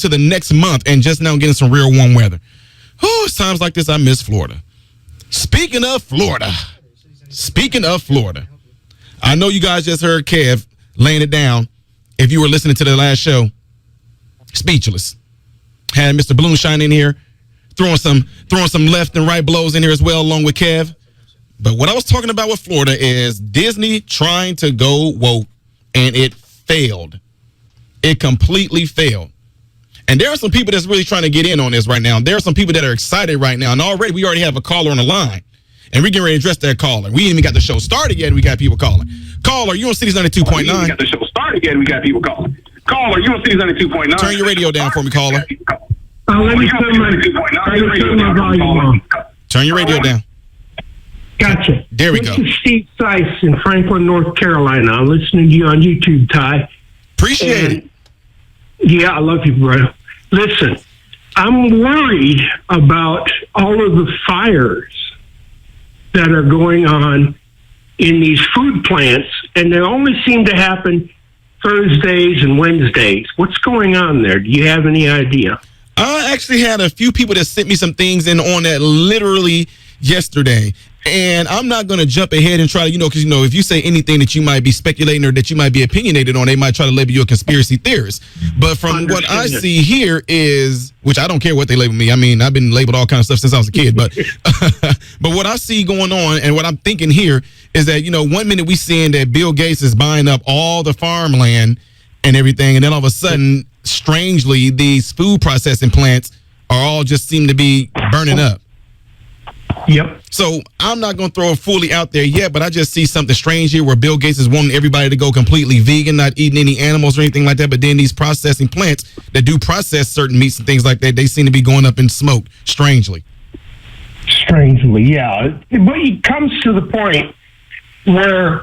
to the next month and just now getting some real warm weather. Oh, it's times like this I miss Florida. Speaking of Florida, I know you guys just heard Kev laying it down. If you were listening to the last show, speechless. Had Mr. Bloomshine in here, throwing some left and right blows in here as well, along with Kev. But what I was talking about with Florida is Disney trying to go woke, and it failed. It completely failed. And there are some people that's really trying to get in on this right now. There are some people that are excited right now. And we already have a caller on the line. And we're getting ready to address that caller. We ain't even got the show started yet, and we got people calling. Caller, you on Cities 92.9? We ain't got the show started yet, and we got people calling. Caller, you on Cities 92.9? Turn your radio down for me, caller. Let me turn my volume on. Turn your radio down. Gotcha. There we go. This is Steve Seiss in Franklin, North Carolina. I'm listening to you on YouTube, Ty. Appreciate it. Yeah, I love you, bro. Listen, I'm worried about all of the fires that are going on in these food plants, and they only seem to happen Thursdays and Wednesdays. What's going on there? Do you have any idea? I actually had a few people that sent me some things in on that literally yesterday. And I'm not going to jump ahead and try to, because, if you say anything that you might be speculating or that you might be opinionated on, they might try to label you a conspiracy theorist. But from what I see here is, which I don't care what they label me. I mean, I've been labeled all kinds of stuff since I was a kid. But but what I see going on and what I'm thinking here is that, 1 minute we seeing that Bill Gates is buying up all the farmland and everything. And then all of a sudden, strangely, these food processing plants are all just seem to be burning up. Yep. So I'm not going to throw it fully out there yet, but I just see something strange here where Bill Gates is wanting everybody to go completely vegan, not eating any animals or anything like that. But then these processing plants that do process certain meats and things like that, they seem to be going up in smoke, strangely. Strangely, yeah. But it comes to the point where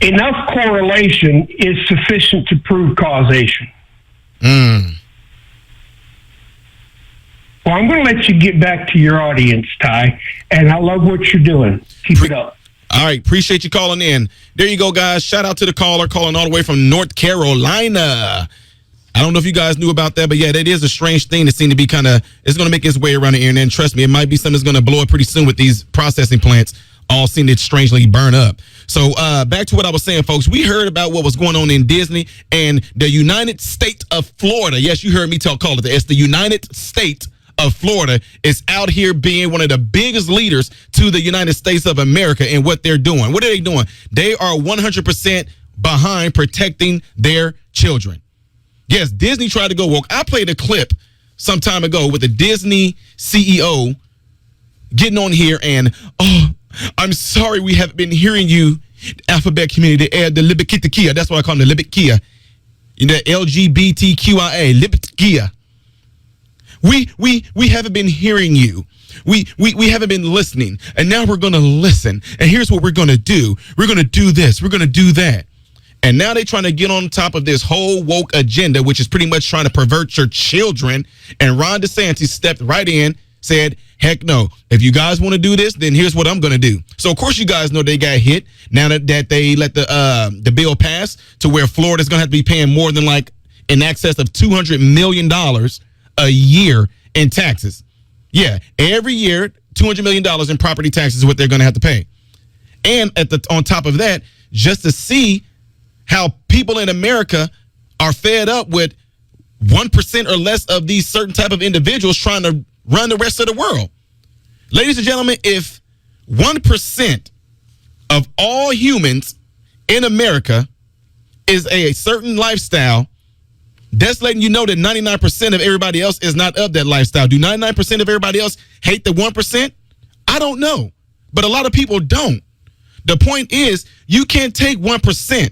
enough correlation is sufficient to prove causation. Well, I'm going to let you get back to your audience, Ty, and I love what you're doing. Keep it up. All right. Appreciate you calling in. There you go, guys. Shout out to the caller calling all the way from North Carolina. I don't know if you guys knew about that, but yeah, that is a strange thing that seems to be it's going to make its way around the internet. And trust me, it might be something that's going to blow up pretty soon with these processing plants all seem to strangely burn up. So back to what I was saying, folks. We heard about what was going on in Disney and the United States of Florida. Yes, you heard me call it that. It's the United States of Florida is out here being one of the biggest leaders to the United States of America and what they're doing. What are they doing? They are 100% behind protecting their children. Yes, Disney tried to go woke. I played a clip some time ago with the Disney CEO getting on here and, I'm sorry we haven't been hearing you, alphabet community, the LGBTQIA. That's what I call them, the LGBTQIA. The LGBTQIA, LGBTQIA. We haven't been hearing you. We haven't been listening. And now we're going to listen. And here's what we're going to do. We're going to do this. We're going to do that. And now they're trying to get on top of this whole woke agenda, which is pretty much trying to pervert your children. And Ron DeSantis stepped right in, said, heck no. If you guys want to do this, then here's what I'm going to do. So, of course, you guys know they got hit now that they let the bill pass to where Florida's going to have to be paying more than in excess of $200 million a year in taxes. Yeah, every year, $200 million in property taxes is what they're going to have to pay. And on top of that, just to see how people in America are fed up with 1% or less of these certain type of individuals trying to run the rest of the world. Ladies and gentlemen, if 1% of all humans in America is a certain lifestyle, that's letting you know that 99% of everybody else is not of that lifestyle. Do 99% of everybody else hate the 1%? I don't know. But a lot of people don't. The point is, you can't take 1%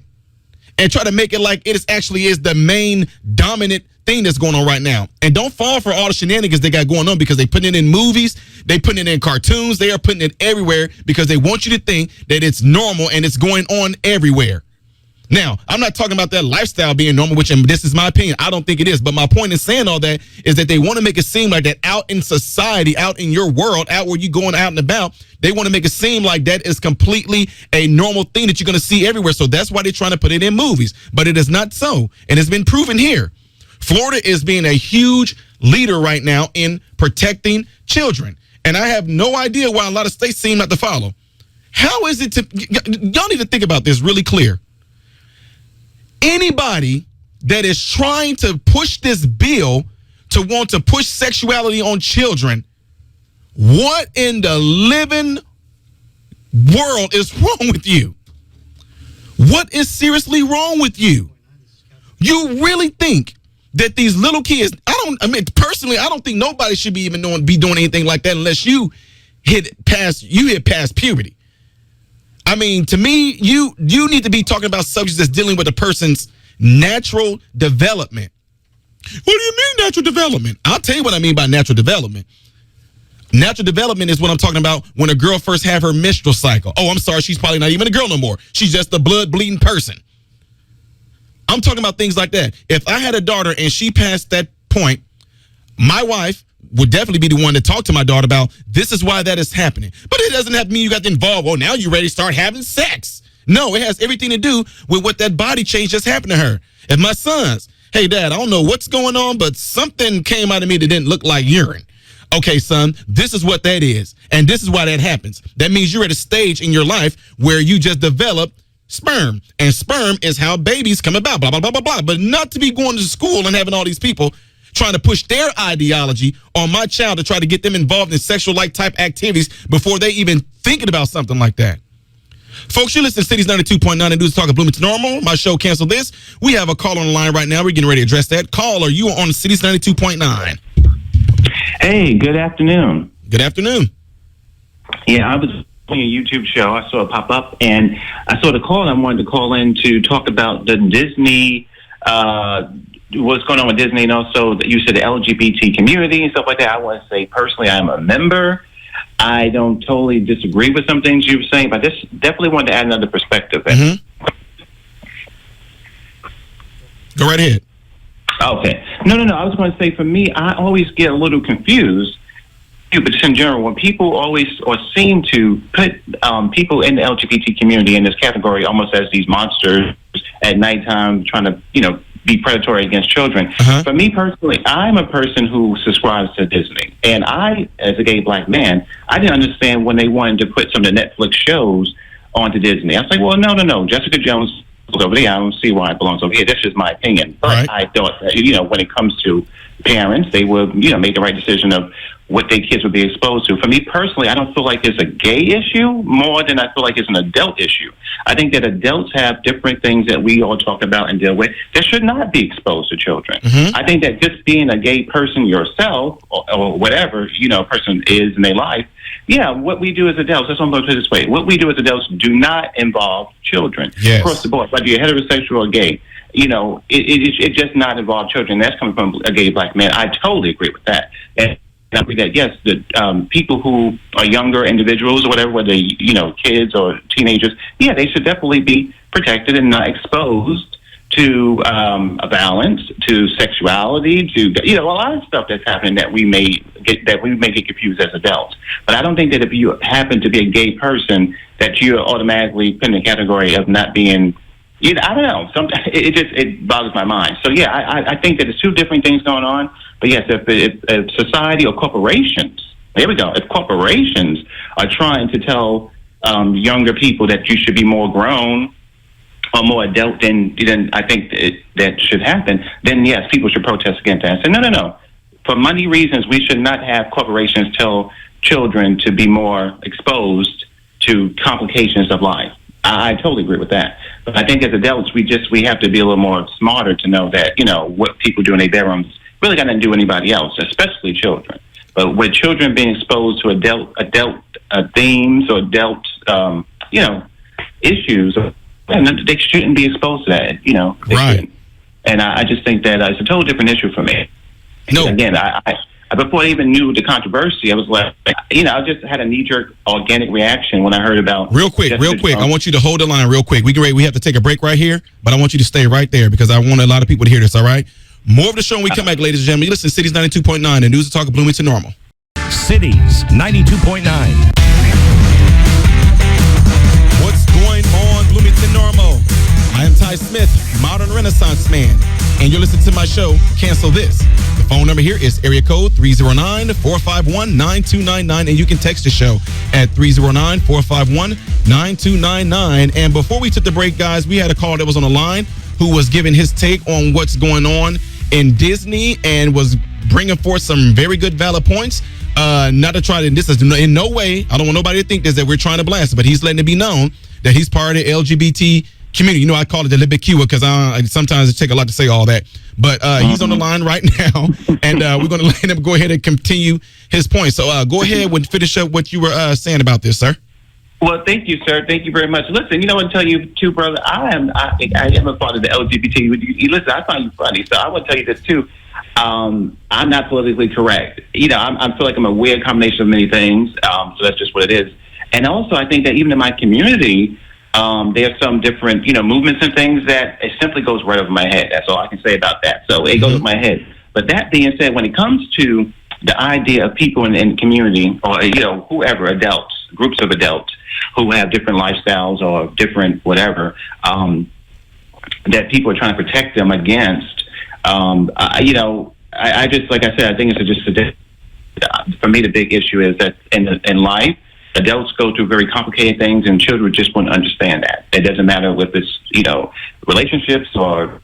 and try to make it like it actually is the main dominant thing that's going on right now. And don't fall for all the shenanigans they got going on, because they put it in movies, they put it in cartoons, they are putting it everywhere because they want you to think that it's normal and it's going on everywhere. Now, I'm not talking about that lifestyle being normal, which, and this is my opinion, I don't think it is. But my point in saying all that is that they want to make it seem like that out in society, out in your world, out where you're going out and about, they want to make it seem like that is completely a normal thing that you're going to see everywhere. So that's why they're trying to put it in movies. But it is not so. And it's been proven here. Florida is being a huge leader right now in protecting children. And I have no idea why a lot of states seem not to follow. How is it y'all need to think about this really clear. Anybody that is trying to push this bill to want to push sexuality on children, what in the living world is wrong with you? What is seriously wrong with you? You really think that these little kids, personally, I don't think nobody should be even doing anything like that unless you hit past puberty. I mean, to me, you need to be talking about subjects that's dealing with a person's natural development. What do you mean natural development? I'll tell you what I mean by natural development. Natural development is what I'm talking about when a girl first have her menstrual cycle. Oh, I'm sorry, she's probably not even a girl no more. She's just a blood bleeding person. I'm talking about things like that. If I had a daughter and she passed that point, my wife would definitely be the one to talk to my daughter about this is why that is happening. But it doesn't have to mean you got to involve, oh, now you're ready to start having sex. No, it has everything to do with what that body change just happened to her. If my sons, hey, Dad, I don't know what's going on, but something came out of me that didn't look like urine. Okay, son, this is what that is. And this is why that happens. That means you're at a stage in your life where you just develop sperm. And sperm is how babies come about, blah, blah, blah, blah, blah. But not to be going to school and having all these people trying to push their ideology on my child to try to get them involved in sexual-like type activities before they even thinking about something like that. Folks, you listen to Cities 92.9 and News Talk of Bloomington Normal. My show, Cancel This. We have a call on the line right now. We're getting ready to address that. Caller, you are on Cities 92.9. Hey, good afternoon. Good afternoon. Yeah, I was on your YouTube show. I saw it pop up, and I saw the call. I wanted to call in to talk about the Disney, what's going on with Disney, and also you said the LGBT community and stuff like that. I want to say, personally, I'm a member. I don't totally disagree with some things you were saying, but I just definitely wanted to add another perspective. Mm-hmm. Go right ahead. Okay. No. I was going to say, for me, I always get a little confused, but just in general, when people always or seem to put people in the LGBT community in this category almost as these monsters at nighttime trying to, be predatory against children. Uh-huh. For me personally, I'm a person who subscribes to Disney. And I, as a gay black man, I didn't understand when they wanted to put some of the Netflix shows onto Disney. I was like, well, no. Jessica Jones was over there. I don't see why it belongs over here. That's just my opinion. But right. I thought that, when it comes to parents, they would, make the right decision of what their kids would be exposed to. For me personally, I don't feel like it's a gay issue more than I feel like it's an adult issue. I think that adults have different things that we all talk about and deal with that should not be exposed to children. Mm-hmm. I think that just being a gay person yourself or whatever, a person is in their life, what we do as adults, that's what I'm going to put it this way. What we do as adults do not involve children. Yes. Across the board, whether you're heterosexual or gay. It just not involve children. That's coming from a gay black man. I totally agree with that. And I agree that, yes, the people who are younger individuals or whatever, whether, kids or teenagers, they should definitely be protected and not exposed to violence, to sexuality, to, a lot of stuff that's happening that we may get confused as adults. But I don't think that if you happen to be a gay person that you're automatically put in the category of not being, I don't know. It boggles my mind. So, I think that there's two different things going on. But, yes, if society or corporations, here we go, if corporations are trying to tell younger people that you should be more grown or more adult than I think that should happen, then, yes, people should protest against that and say, no. For money reasons, we should not have corporations tell children to be more exposed to complications of life. I totally agree with that. But I think as adults, we have to be a little more smarter to know that, what people do in their bedrooms really got nothing to do with anybody else, especially children. But with children being exposed to adult themes or adult, issues, they shouldn't be exposed to that, Right. Shouldn't. And I just think that it's a total different issue for me. No. Again, I before I even knew the controversy, I was like, I just had a knee-jerk organic reaction when I heard about... Real quick. I want you to hold the line real quick. We have to take a break right here, but I want you to stay right there because I want a lot of people to hear this, all right? More of the show when we come back, ladies and gentlemen. You listen to Cities 92.9 and News and Talk of Bloomington Normal. Cities 92.9. What's going on, Bloomington Normal? I am Ty Smith, modern Renaissance man. and you're listening to my show, Cancel This. The phone number here is area code 309-451-9299, and you can text the show at 309-451-9299. And before we took the break, guys, we had a caller that was on the line who was giving his take on what's going on in Disney and was bringing forth some very good, valid points. Not to try to, this is in no way, I don't want nobody to think this, that we're trying to blast it, but he's letting it be known that he's part of the LGBT community. You know, I call it the LGBTQ because sometimes it takes a lot to say all that. But he's on the line right now, and we're going to let him go ahead and continue his point. So go ahead and finish up what you were saying about this, sir. Well, thank you, sir. Thank you very much. Listen, I want to tell you too, brother. I am a part of the LGBT. Listen, I find you funny, so I want to tell you this too. I'm not politically correct. I feel like I'm a weird combination of many things. So that's just what it is. And also, I think that even in my community, there are some different, movements and things that it simply goes right over my head. That's all I can say about that. So it goes over my head. But that being said, when it comes to the idea of people in the community, or whoever, adults, groups of adults who have different lifestyles or different whatever, that people are trying to protect them against. I just, like I said, I think it's just for me, the big issue is that in life, adults go through very complicated things, and children just won't understand that. It doesn't matter if it's, relationships or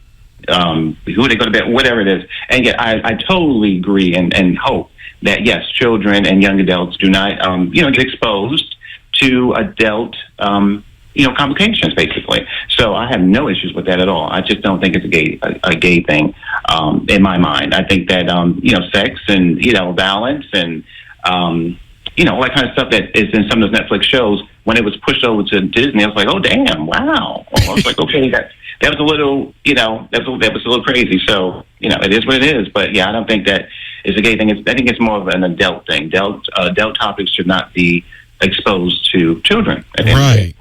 who they go to bed, whatever it is. And yet, I totally agree and hope that, yes, children and young adults do not, get exposed to adult, complications, basically. So I have no issues with that at all. I just don't think it's a gay thing in my mind. I think that, sex and, violence and, all that kind of stuff that is in some of those Netflix shows, when it was pushed over to Disney, I was like, oh, damn, wow. I was like, okay, that was a little, that was a little crazy. So, it is what it is. But, yeah, I don't think that is a gay thing. I think it's more of an adult thing. Adult topics should not be exposed to children. Right.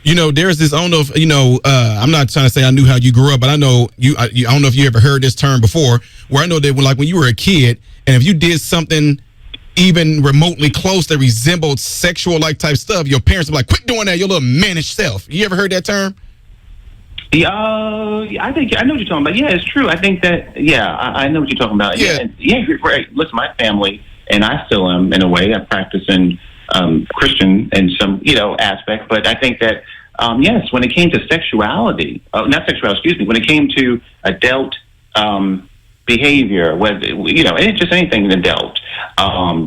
There's this, I don't know if, I'm not trying to say I knew how you grew up, but I know I don't know if you ever heard this term before, where I know that when you were a kid, and if you did something even remotely close that resembled sexual type stuff, your parents would be like, quit doing that, your little mannish self. You ever heard that term? Yeah, I think I know what you're talking about. Yeah, it's true. I think that, I know what you're talking about. Yeah. You're right. Listen, my family, and I still am in a way, I practice in Christian in some, aspect, but I think that, yes, when it came to sexuality, when it came to adult behavior, whether, it's just anything in adult,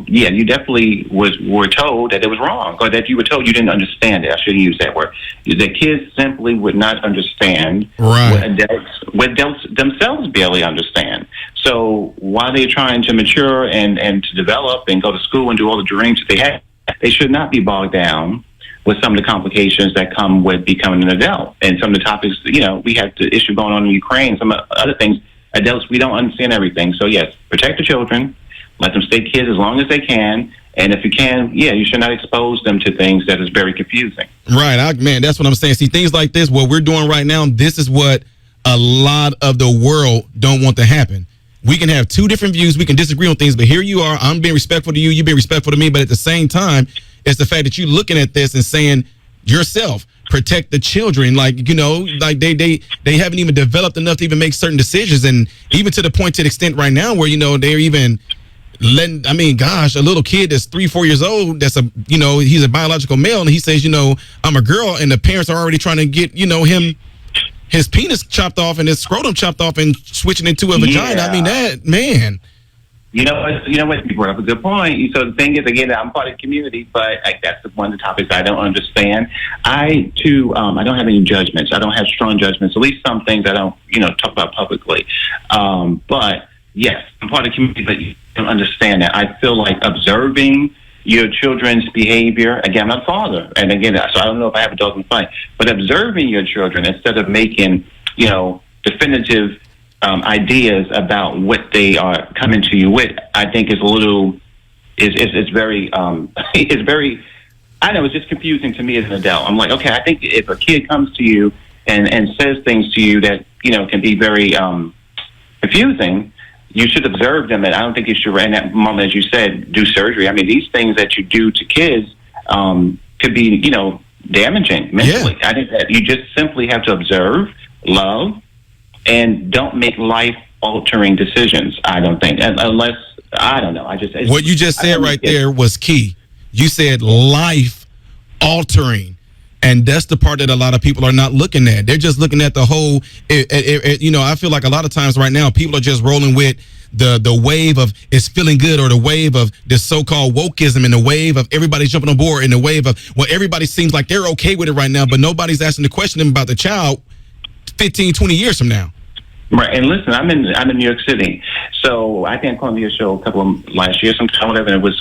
you definitely were told that it was wrong, or that you were told you didn't understand it. I shouldn't use that word. The kids simply would not understand what adults themselves barely understand. So while they're trying to mature and to develop and go to school and do all the dreams that they have, they should not be bogged down with some of the complications that come with becoming an adult. And some of the topics, we have the issue going on in Ukraine, some other things. Adults, we don't understand everything. So, yes, protect the children. Let them stay kids as long as they can. And if you can, you should not expose them to things that is very confusing. Right. That's what I'm saying. See, things like this, what we're doing right now, this is what a lot of the world don't want to happen. We can have two different views. We can disagree on things, but here you are. I'm being respectful to you. You're being respectful to me. But at the same time, it's the fact that you're looking at this and saying yourself, protect the children. They haven't even developed enough to even make certain decisions. And even to the point, to the extent right now where, they're even letting, a little kid that's 3-4 years old, that's he's a biological male, and he says, I'm a girl, and the parents are already trying to get, him, his penis chopped off and his scrotum chopped off and switching into a vagina. That, man. You know what? You brought up a good point. So the thing is, again, I'm part of the community, but that's one of the topics I don't understand. I, too, I don't have any judgments. I don't have strong judgments. At least some things I don't, talk about publicly. But, yes, I'm part of the community, but you don't understand that. I feel like observing your children's behavior, again, I'm not a father, and again, so I don't know if I have a dog in the fight, but observing your children instead of making, definitive ideas about what they are coming to you with, I think is a little, is very, it's very, I know, it's just confusing to me as an adult. I'm like, okay, I think if a kid comes to you and says things to you that, can be very confusing, you should observe them, and I don't think you should, in that moment, as you said, do surgery. These things that you do to kids could be, damaging mentally. Yeah. I think that you just simply have to observe, love, and don't make life-altering decisions. I don't think, unless I don't know. What you just said right there was key. You said life-altering. And that's the part that a lot of people are not looking at. They're just looking at the whole, I feel like a lot of times right now, people are just rolling with the wave of it's feeling good, or the wave of this so-called wokeism, and the wave of everybody jumping on board, and the wave of, well, everybody seems like they're okay with it right now, but nobody's asking the question about the child 15, 20 years from now. Right, and listen, I'm in New York City, so I think Columbia show a couple of last year, sometime, whatever. And it was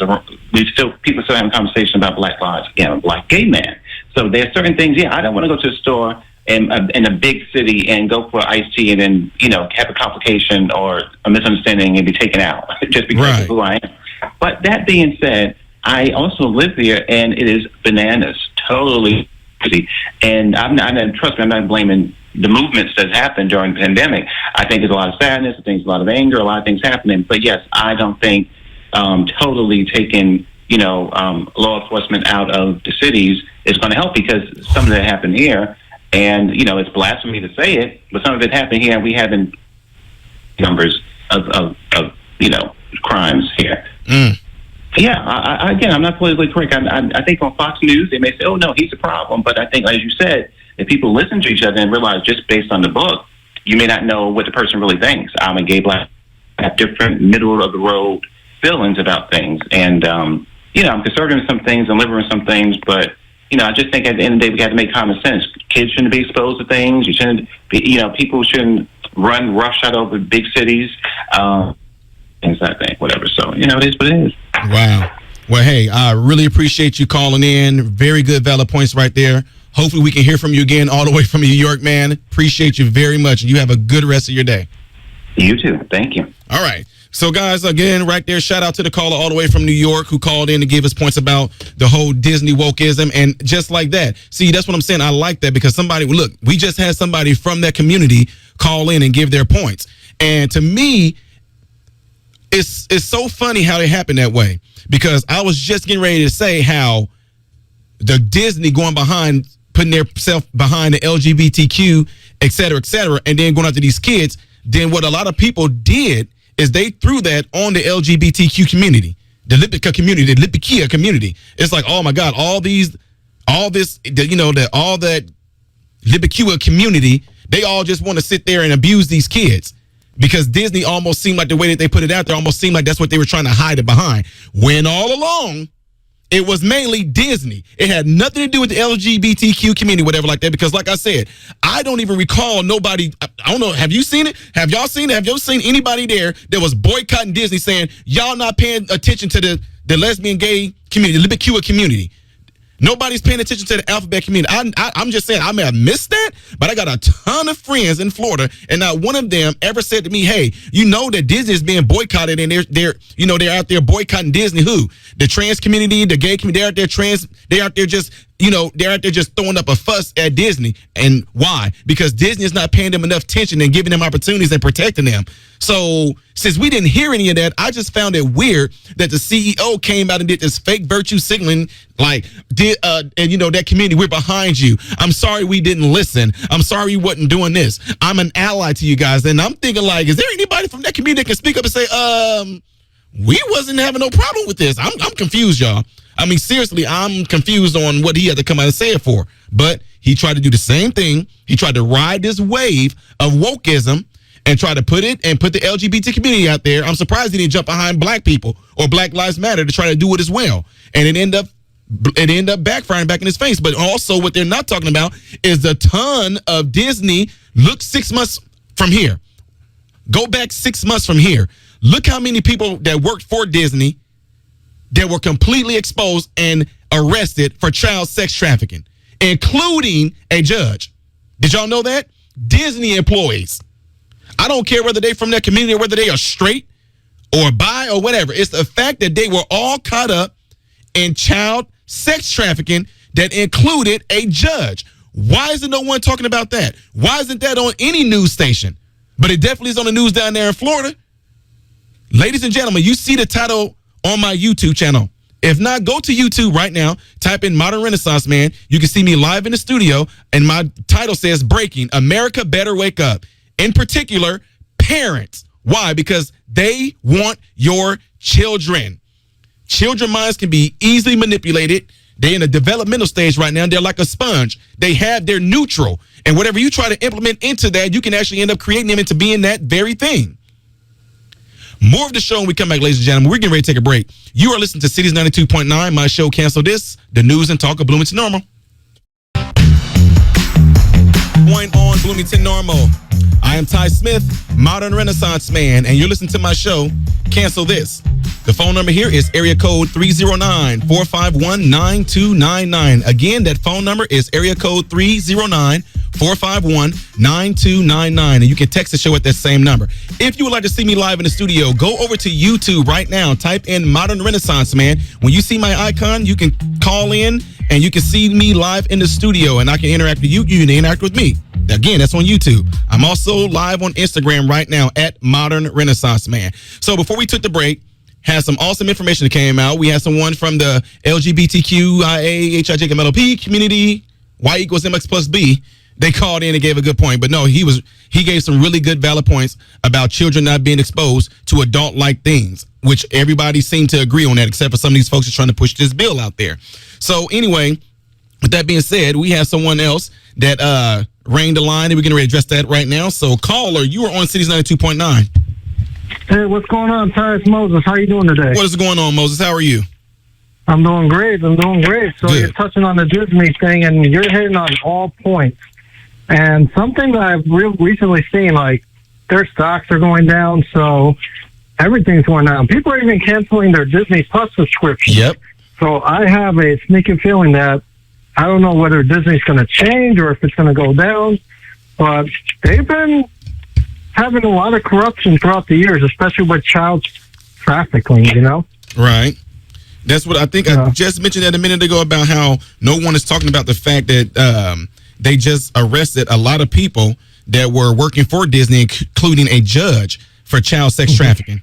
people still having conversation about Black lives, a black gay man. So there's certain things. Yeah, I don't want to go to a store in a big city and go for iced tea and then have a complication or a misunderstanding and be taken out just because of who I am. But that being said, I also live there, and it is bananas, totally crazy. And trust me, I'm not blaming the movements that happened during the pandemic. I think there's a lot of sadness, I think there's a lot of anger, a lot of things happening. But yes, I don't think totally taking law enforcement out of the cities is going to help, because some of that happened here, and it's blasphemy to say it, but some of it happened here, and we haven't numbers of crimes here. Yeah, I'm not politically correct. I think on Fox News they may say, "Oh no, he's a problem," but I think, as you said, if people listen to each other and realize just based on the book, you may not know what the person really thinks. I'm a gay black. I have different middle of the road feelings about things, and I'm conservative in some things and liberal in some things, but I just think at the end of the day we got to make common sense. Kids shouldn't be exposed to things. You shouldn't be, people shouldn't run roughshod over big cities. Things I think, whatever. So it is what it is. Wow. Well, hey, I really appreciate you calling in. Very good, valid points right there. Hopefully we can hear from you again all the way from New York, man. Appreciate you very much, and you have a good rest of your day. You too. Thank you. All right. So, guys, again, right there, shout out to the caller all the way from New York who called in to give us points about the whole Disney wokeism. And just like that, see, that's what I'm saying. I like that, because we just had somebody from that community call in and give their points. And to me, it's so funny how it happened that way, because I was just getting ready to say how the Disney going behind, putting their self behind the LGBTQ, et cetera, and then going after these kids. Then what a lot of people did is they threw that on the LGBTQ community, the Lipica community, the Lipikia community. It's like, oh my God, all that Lipicua community, they all just want to sit there and abuse these kids, because Disney almost seemed like the way that they put it out there almost seemed like that's what they were trying to hide it behind. When all along, it was mainly Disney. It had nothing to do with the LGBTQ community, whatever like that, because like I said, I don't even recall nobody, I don't know, have you seen it? Have y'all seen it? Have y'all seen anybody there that was boycotting Disney saying, y'all not paying attention to the lesbian, gay community, the Libicua community? Nobody's paying attention to the alphabet community. I'm just saying, I may have missed that, but I got a ton of friends in Florida, and not one of them ever said to me, hey, that Disney is being boycotted, and they're out there boycotting Disney. Who? The trans community, the gay community, they're out there just throwing up a fuss at Disney. And why? Because Disney is not paying them enough attention and giving them opportunities and protecting them. So since we didn't hear any of that, I just found it weird that the CEO came out and did this fake virtue signaling, that community, we're behind you. I'm sorry we didn't listen. I'm sorry you wasn't doing this. I'm an ally to you guys. And I'm thinking, like, is there anybody from that community that can speak up and say, we wasn't having no problem with this? I'm confused, y'all. I mean, seriously, I'm confused on what he had to come out and say it for. But he tried to do the same thing. He tried to ride this wave of wokeism and try to put the LGBT community out there. I'm surprised he didn't jump behind black people or Black Lives Matter to try to do it as well. And it ended up backfiring back in his face. But also what they're not talking about is a ton of Disney. Look 6 months from here. Go back 6 months from here. Look how many people that worked for Disney that were completely exposed and arrested for child sex trafficking, including a judge. Did y'all know that? Disney employees. I don't care whether they're from that community or whether they are straight or bi or whatever. It's the fact that they were all caught up in child sex trafficking that included a judge. Why isn't no one talking about that? Why isn't that on any news station? But it definitely is on the news down there in Florida. Ladies and gentlemen, you see the title on my YouTube channel. If not, go to YouTube right now, type in Modern Renaissance Man. You can see me live in the studio, and my title says Breaking, America Better Wake Up. in particular, parents. Why? Because they want your children. Children minds can be easily manipulated. They're in a developmental stage right now. They're like a sponge. They're neutral. And whatever you try to implement into that, you can actually end up creating them into being that very thing. More of the show when we come back, ladies and gentlemen. We're getting ready to take a break. You are listening to Cities 92.9. My show, Cancel This, the news and talk of Bloomington Normal. Point on Bloomington Normal. I am Ty Smith, modern Renaissance man, and you're listening to my show, Cancel This. The phone number here is area code 309-451-9299. Again, that phone number is area code 309-451-9299. And you can text the show at that same number. If you would like to see me live in the studio, go over to YouTube right now. Type in Modern Renaissance Man. When you see my icon, you can call in and you can see me live in the studio, and I can interact with you. You can interact with me. Again, that's on YouTube. I'm also live on Instagram right now at Modern Renaissance Man. So before we took the break, had some awesome information that came out. We had someone from the LGBTQIA, HIJMLP community, Y equals MX plus B. They called in and gave a good point. But no, he gave some really good valid points about children not being exposed to adult-like things, which everybody seemed to agree on that, except for some of these folks who are trying to push this bill out there. So anyway, with that being said, we have someone else that rang the line, and we're getting ready to address that right now. So caller, you are on Cities 92.9. Hey, what's going on, Ty? It's Moses. How you doing today? What is going on, Moses? How are you? I'm doing great. So Good. You're touching on the Disney thing, and you're hitting on all points. And something that I've recently seen, like, their stocks are going down, so everything's going down. People are even canceling their Disney Plus subscription. Yep. So I have a sneaking feeling that I don't know whether Disney's going to change or if it's going to go down, but they've been having a lot of corruption throughout the years, especially with child trafficking, you know? Right. That's what I think. I just mentioned that a minute ago about how no one is talking about the fact that they just arrested a lot of people that were working for Disney, including a judge for child sex trafficking.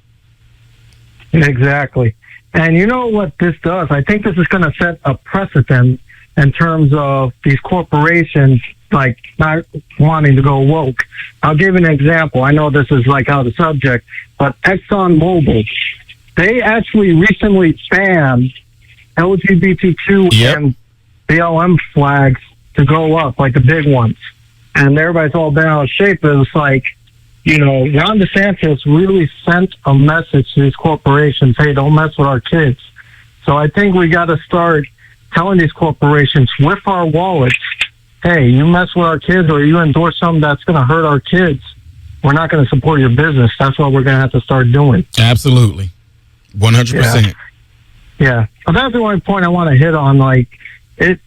Exactly. And you know what this does? I think this is going to set a precedent in terms of these corporations, like, not wanting to go woke. I'll give you an example. I know this is, like, out of the subject, but ExxonMobil, they actually recently banned LGBTQ and BLM flags to go up, like the big ones. And everybody's all bent out of shape. It's like, you know, Ron DeSantis really sent a message to these corporations, hey, don't mess with our kids. So I think we got to start telling these corporations with our wallets, hey, you mess with our kids or you endorse something that's going to hurt our kids, we're not going to support your business. That's what we're going to have to start doing. Absolutely. 100%. Yeah. But that's the only point I want to hit on. Like,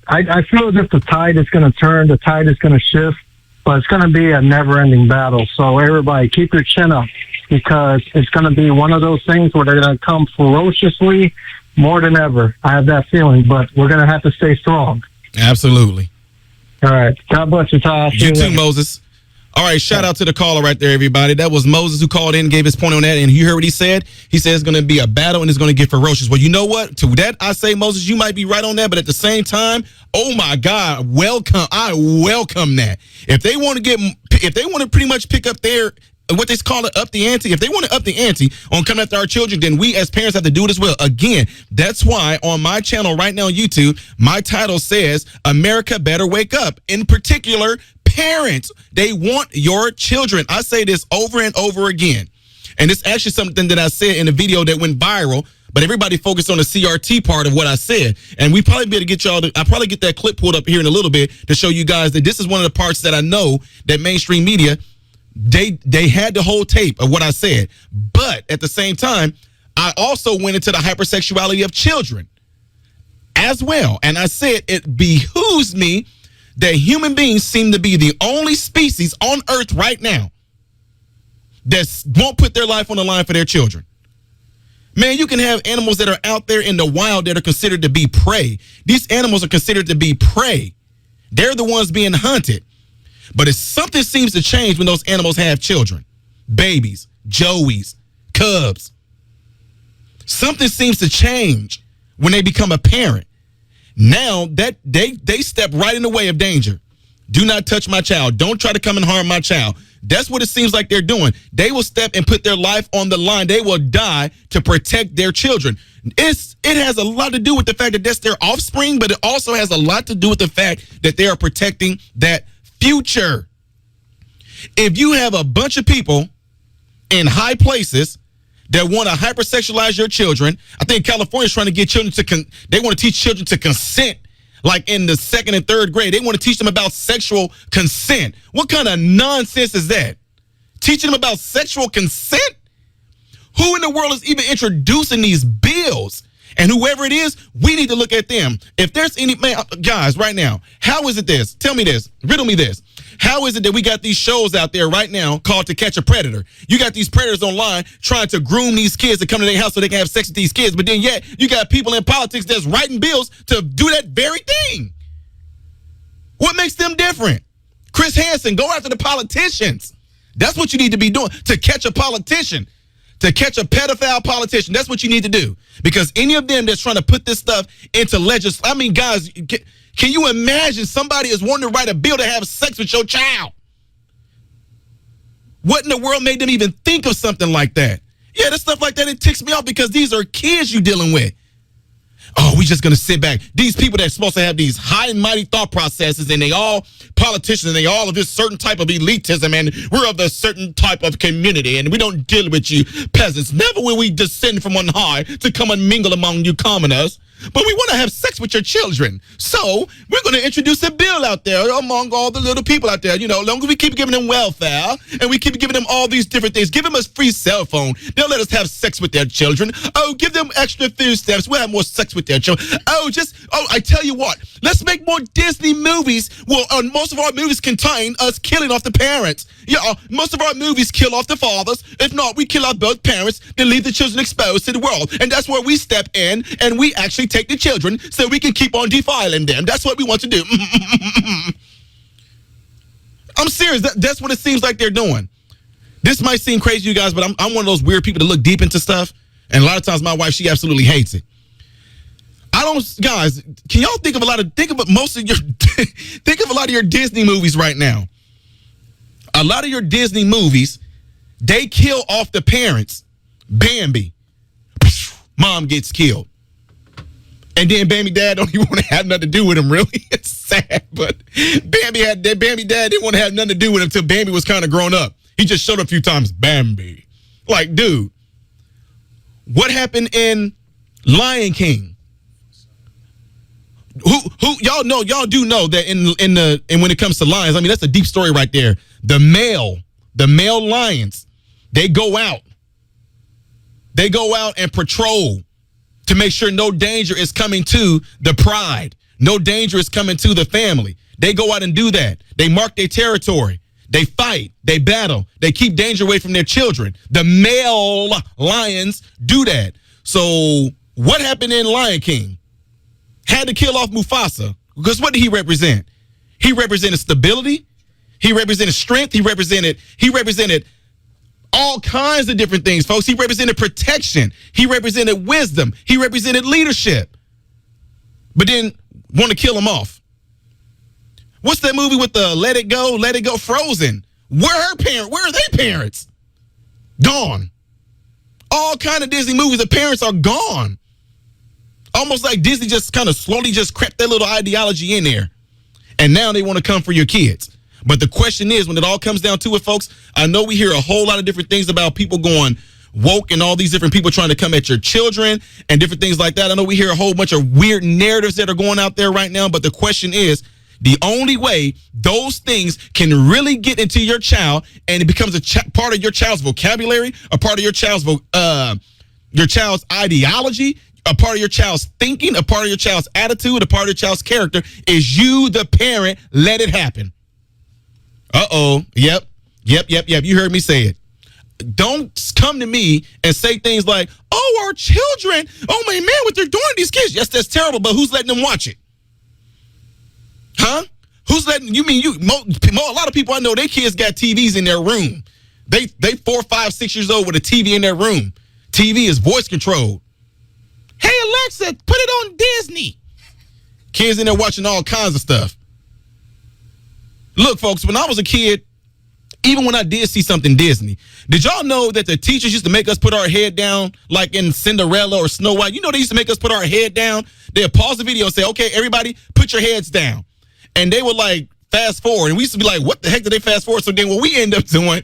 I feel as if the tide is going to turn, the tide is going to shift, but it's going to be a never-ending battle. So everybody, keep your chin up, because it's going to be one of those things where they're going to come ferociously more than ever. I have that feeling, but we're going to have to stay strong. Absolutely. All right. God bless you, Ty. You too, Moses. All right, shout out to the caller right there, everybody. That was Moses who called in and gave his point on that, and you heard what he said. He said it's going to be a battle and it's going to get ferocious. Well, you know what? To that, I say, Moses, you might be right on that, but at the same time, oh my God, welcome. I welcome that. If they want to pretty much pick up their, what they call it, up the ante, if they want to up the ante on coming after our children, then we as parents have to do it as well. Again, that's why on my channel right now on YouTube, my title says, America Better Wake Up. In particular, parents, they want your children. I say this over and over again. And it's actually something that I said in a video that went viral, but everybody focused on the CRT part of what I said. And we probably be able to get y'all I'll probably get that clip pulled up here in a little bit to show you guys that this is one of the parts that I know that mainstream media, they had the whole tape of what I said. But at the same time, I also went into the hypersexuality of children as well. And I said it behooves me that human beings seem to be the only species on Earth right now that won't put their life on the line for their children. Man, you can have animals that are out there in the wild that are considered to be prey. These animals are considered to be prey. They're the ones being hunted. But if something seems to change when those animals have children, babies, joeys, cubs, something seems to change when they become a parent. Now that they step right in the way of danger. Do not touch my child. Don't try to come and harm my child. That's what it seems like they're doing. They will step and put their life on the line. They will die to protect their children. It has a lot to do with the fact that that's their offspring, but it also has a lot to do with the fact that they are protecting that future. If you have a bunch of people in high places that want to hypersexualize your children, I think California is trying to get children they want to teach children to consent. Like in the 2nd and 3rd grade, they want to teach them about sexual consent. What kind of nonsense is that? Teaching them about sexual consent? Who in the world is even introducing these bills? And whoever it is, we need to look at them. If there's any, man, guys, right now, how is it this? Tell me this. Riddle me this. How is it that we got these shows out there right now called To Catch a Predator? You got these predators online trying to groom these kids to come to their house so they can have sex with these kids. But then yet you got people in politics that's writing bills to do that very thing. What makes them different? Chris Hansen, go after the politicians. That's what you need to be doing. To catch a politician. To catch a pedophile politician. That's what you need to do. Because any of them that's trying to put this stuff into legislation. I mean, guys, can you imagine somebody is wanting to write a bill to have sex with your child? What in the world made them even think of something like that? Yeah, that stuff like that, it ticks me off because these are kids you're dealing with. Oh, we just going to sit back. These people that's supposed to have these high and mighty thought processes, and they all politicians, and they all of this certain type of elitism, and we're of a certain type of community, and we don't deal with you peasants. Never will we descend from on high to come and mingle among you commoners. But we want to have sex with your children. So we're going to introduce a bill out there among all the little people out there. You know, as long as we keep giving them welfare and we keep giving them all these different things, give them a free cell phone. They'll let us have sex with their children. Oh, give them extra food stamps. We'll have more sex with their children. I tell you what, let's make more Disney movies. Well, most of our movies contain us killing off the parents. Yeah, most of our movies kill off the fathers. If not, we kill off both parents and leave the children exposed to the world. And that's where we step in and we actually take the children so we can keep on defiling them. That's what we want to do. I'm serious. That's what it seems like they're doing. This might seem crazy to you guys, but I'm one of those weird people to look deep into stuff. And a lot of times my wife, she absolutely hates it. Guys, can y'all think of a lot of your Disney movies right now? A lot of your Disney movies, they kill off the parents. Bambi. Mom gets killed. And then Bambi dad don't even want to have nothing to do with him, really. It's sad, but Bambi dad didn't want to have nothing to do with him until Bambi was kind of grown up. He just showed up a few times, Bambi. Like, dude, what happened in Lion King? Who y'all do know that and when it comes to lions, I mean, that's a deep story right there. The male lions, they go out and patrol to make sure no danger is coming to the pride. No danger is coming to the family. They go out and do that. They mark their territory. They fight. They battle. They keep danger away from their children. The male lions do that. So what happened in Lion King? Had to kill off Mufasa. Because what did he represent? He represented stability. He represented strength. He represented all kinds of different things, folks. He represented protection. He represented wisdom. He represented leadership. But then want to kill him off. What's that movie with the Let It Go, Frozen? Where are their parents? Gone. All kind of Disney movies, the parents are gone. Almost like Disney just kind of slowly just crept that little ideology in there. And now they want to come for your kids. But the question is, when it all comes down to it, folks, I know we hear a whole lot of different things about people going woke and all these different people trying to come at your children and different things like that. I know we hear a whole bunch of weird narratives that are going out there right now. But the question is, the only way those things can really get into your child and it becomes a part of your child's vocabulary, a part of your child's ideology, a part of your child's thinking, a part of your child's attitude, a part of your child's character, is you, the parent, let it happen. Yep. You heard me say it. Don't come to me and say things like, oh, our children, oh, my man, what they're doing to these kids. Yes, that's terrible, but who's letting them watch it? Huh? Who's letting, a lot of people I know, their kids got TVs in their room. They 4, 5, 6 years old with a TV in their room. TV is voice controlled. Hey, Alexa, put it on Disney. Kids in there watching all kinds of stuff. Look, folks, when I was a kid, Even when I did see something Disney, did y'all know that the teachers used to make us put our head down like in Cinderella or Snow White? You know, they used to make us put our head down. They'd pause the video and say, okay, everybody, put your heads down. And they would like fast forward. And we used to be like, what the heck did they fast forward? So then what we end up doing,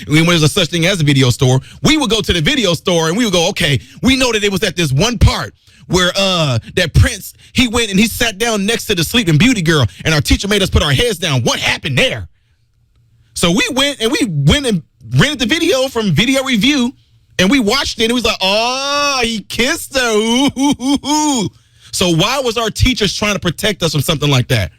when there's a such thing as a video store, we would go to the video store and we would go, okay, we know that it was at this one part where that Prince, he went and he sat down next to the Sleeping Beauty girl, and our teacher made us put our heads down. What happened there? So we went and rented the video from Video Review, and we watched it, and it was like, oh, he kissed her. Ooh, ooh, ooh, ooh. So why was our teachers trying to protect us from something like that?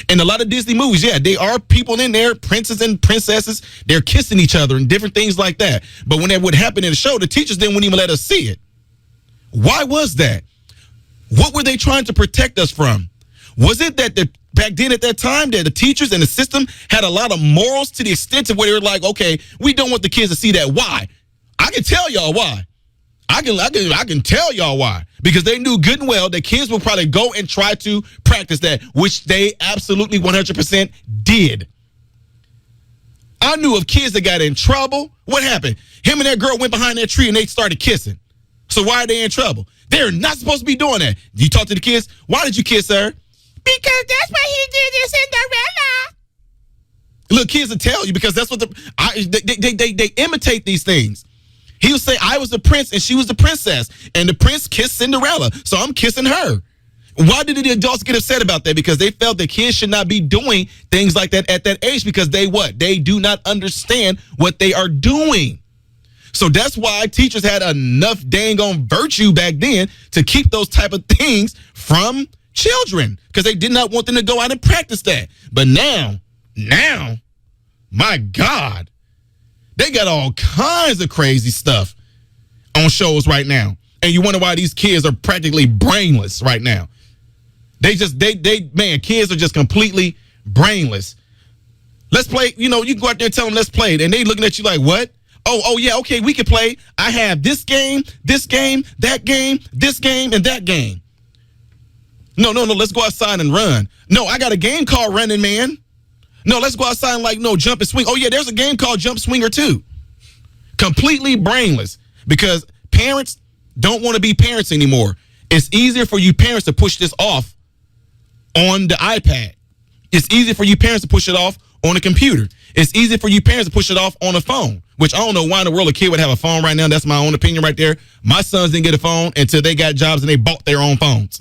In a lot of Disney movies, yeah, they are people in there, princes and princesses, they're kissing each other and different things like that. But when that would happen in the show, the teachers then wouldn't even let us see it. Why was that? What were they trying to protect us from? Was it that back then at that time that the teachers and the system had a lot of morals to the extent of where they were like, okay, we don't want the kids to see that. Why? I can tell y'all why. I can tell y'all why. Because they knew good and well that kids will probably go and try to practice that, which they absolutely 100% did. I knew of kids that got in trouble. What happened? Him and that girl went behind that tree and they started kissing. So why are they in trouble? They're not supposed to be doing that. You talk to the kids, why did you kiss her? Because that's what he did in Cinderella. Look, kids will tell you because that's what they imitate these things. He would say, I was the prince and she was the princess. And the prince kissed Cinderella, so I'm kissing her. Why did the adults get upset about that? Because they felt that kids should not be doing things like that at that age because they what? They do not understand what they are doing. So that's why teachers had enough dang on virtue back then to keep those type of things from children because they did not want them to go out and practice that. But now, my God, they got all kinds of crazy stuff on shows right now. And you wonder why these kids are practically brainless right now. Kids are just completely brainless. Let's play, you can go out there and tell them, let's play it. And they looking at you like, what? Oh, yeah, okay, we can play. I have this game, that game, this game, and that game. No, let's go outside and run. No, I got a game called Running Man. No, let's go outside and jump and swing. Oh, yeah, there's a game called Jump Swinger, too. Completely brainless because parents don't want to be parents anymore. It's easier for you parents to push this off on the iPad. It's easier for you parents to push it off on a computer. It's easier for you parents to push it off on a phone, which I don't know why in the world a kid would have a phone right now. That's my own opinion right there. My sons didn't get a phone until they got jobs and they bought their own phones.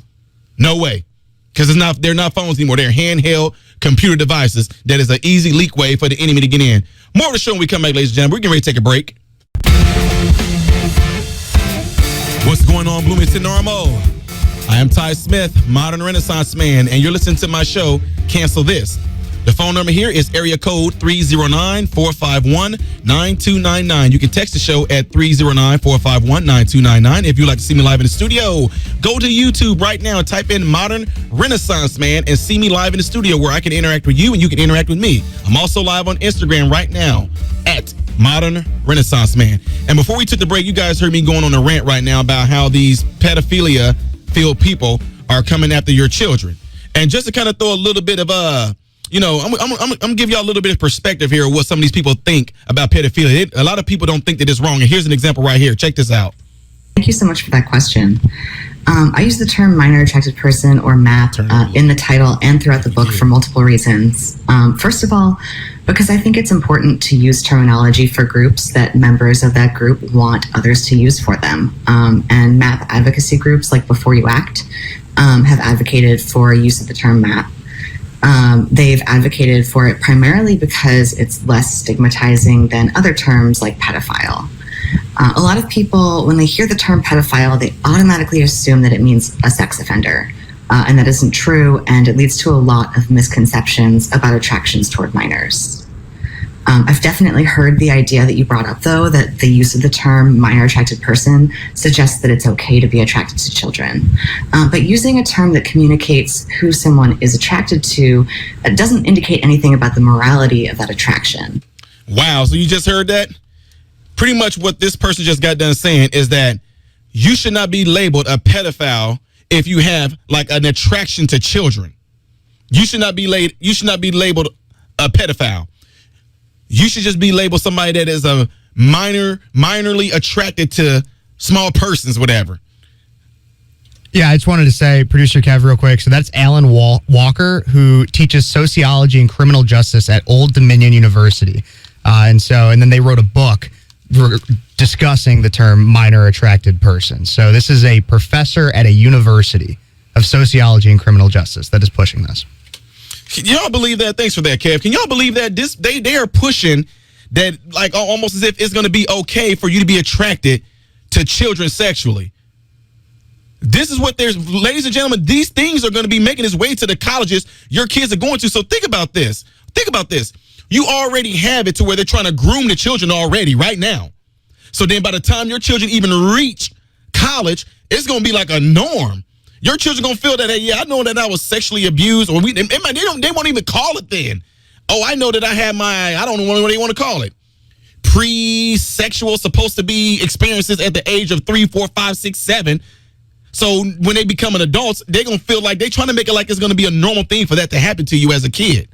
No way. Because they're not phones anymore. They're handheld computer devices that is an easy leak way for the enemy to get in. More of the show when we come back, ladies and gentlemen. We're getting ready to take a break. What's going on, Bloomington Normal? I am Ty Smith, Modern Renaissance Man, and you're listening to my show, Cancel This. The phone number here is area code 309-451-9299. You can text the show at 309-451-9299. If you'd like to see me live in the studio, go to YouTube right now and type in Modern Renaissance Man and see me live in the studio where I can interact with you and you can interact with me. I'm also live on Instagram right now at Modern Renaissance Man. And before we took the break, you guys heard me going on a rant right now about how these pedophilia-filled people are coming after your children. And just to kind of throw a little bit of I'm gonna give y'all a little bit of perspective here of what some of these people think about pedophilia. A lot of people don't think that it's wrong. And here's an example right here. Check this out. Thank you so much for that question. I use the term minor attracted person or MAP in the title and throughout the book for multiple reasons. First of all, because I think it's important to use terminology for groups that members of that group want others to use for them. And MAP advocacy groups like Before You Act have advocated for use of the term MAP. They've advocated for it primarily because it's less stigmatizing than other terms like pedophile. A lot of people, when they hear the term pedophile, they automatically assume that it means a sex offender. And that isn't true, and it leads to a lot of misconceptions about attractions toward minors. I've definitely heard the idea that you brought up, though, that the use of the term minor attracted person suggests that it's okay to be attracted to children. But using a term that communicates who someone is attracted to doesn't indicate anything about the morality of that attraction. Wow, so you just heard that? Pretty much what this person just got done saying is that you should not be labeled a pedophile if you have like an attraction to children. You should not be labeled a pedophile. you should just be labeled somebody that is a minorly attracted to small persons, whatever. Yeah, I just wanted to say, Producer Kev, real quick. So that's Alan Walker, who teaches sociology and criminal justice at Old Dominion University. And then they wrote a book discussing the term minor attracted person. So this is a professor at a university of sociology and criminal justice that is pushing this. Can y'all believe that? Thanks for that, Kev. Can y'all believe that they are pushing that, like, almost as if it's going to be okay for you to be attracted to children sexually? This is what ladies and gentlemen, these things are going to be making its way to the colleges your kids are going to. So think about this. You already have it to where they're trying to groom the children already right now. So then by the time your children even reach college, it's going to be like a norm. Your children going to feel that, hey, yeah, I know that I was sexually abused, or they won't even call it then. Oh, I know that I had I don't know what they want to call it. Pre-sexual, supposed to be experiences at the age of 3, 4, 5, 6, 7. So when they become adults, they're going to feel like they're trying to make it like it's going to be a normal thing for that to happen to you as a kid.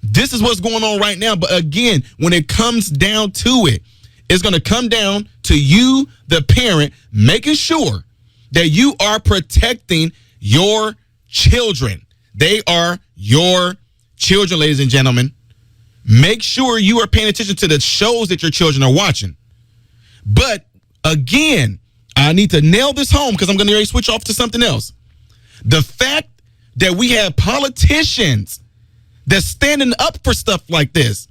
This is what's going on right now. But again, when it comes down to it, it's going to come down to you, the parent, making sure that you are protecting your children. They are your children, ladies and gentlemen. Make sure you are paying attention to the shows that your children are watching. But again, I need to nail this home because I'm going to switch off to something else. The fact that we have politicians that's standing up for stuff like this,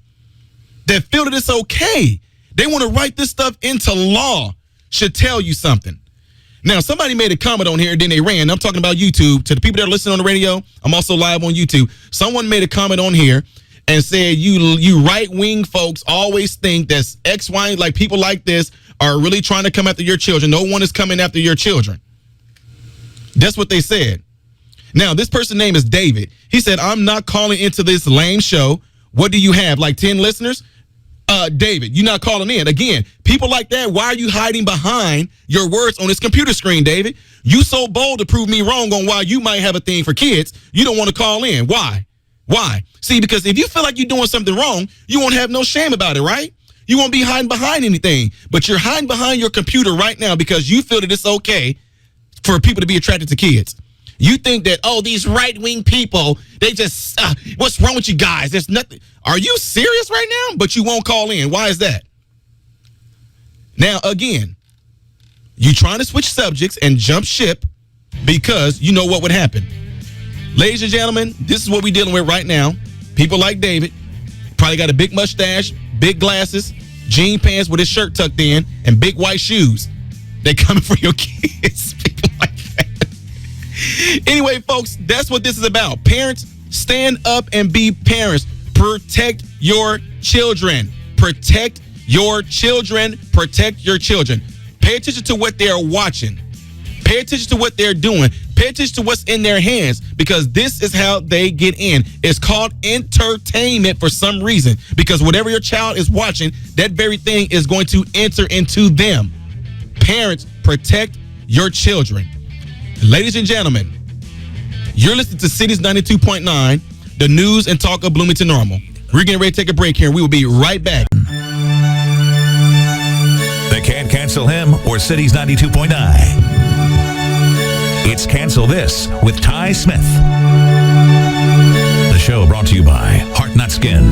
that feel that it's okay, they want to write this stuff into law, should tell you something. Now, somebody made a comment on here, and then they ran. I'm talking about YouTube. To the people that are listening on the radio, I'm also live on YouTube. Someone made a comment on here and said, you right-wing folks always think that X, Y, like people like this are really trying to come after your children. No one is coming after your children. That's what they said. Now, this person's name is David. He said, I'm not calling into this lame show. What do you have, like 10 listeners? David, you're not calling in. Again, people like that, why are you hiding behind your words on this computer screen, David? You so bold to prove me wrong on why you might have a thing for kids, you don't want to call in. Why? See, because if you feel like you're doing something wrong, you won't have no shame about it, right? You won't be hiding behind anything. But you're hiding behind your computer right now because you feel that it's okay for people to be attracted to kids. You think that, these right-wing people, they just, what's wrong with you guys? There's nothing. Are you serious right now? But you won't call in. Why is that? Now, again, you trying to switch subjects and jump ship because you know what would happen. Ladies and gentlemen, this is what we're dealing with right now. People like David, probably got a big mustache, big glasses, jean pants with his shirt tucked in, and big white shoes. They're coming for your kids. People like that. Anyway, folks, that's what this is about. Parents, stand up and be parents. Protect your children. Protect your children. Protect your children. Pay attention to what they're watching. Pay attention to what they're doing. Pay attention to what's in their hands because this is how they get in. It's called entertainment for some reason because whatever your child is watching, that very thing is going to enter into them. Parents, protect your children. Ladies and gentlemen, you're listening to Cities 92.9, the news and talk of Bloomington Normal. We're getting ready to take a break here, and we will be right back. They can't cancel him or Cities 92.9. It's Cancel This with Ty Smith. The show brought to you by Heart Not Skin,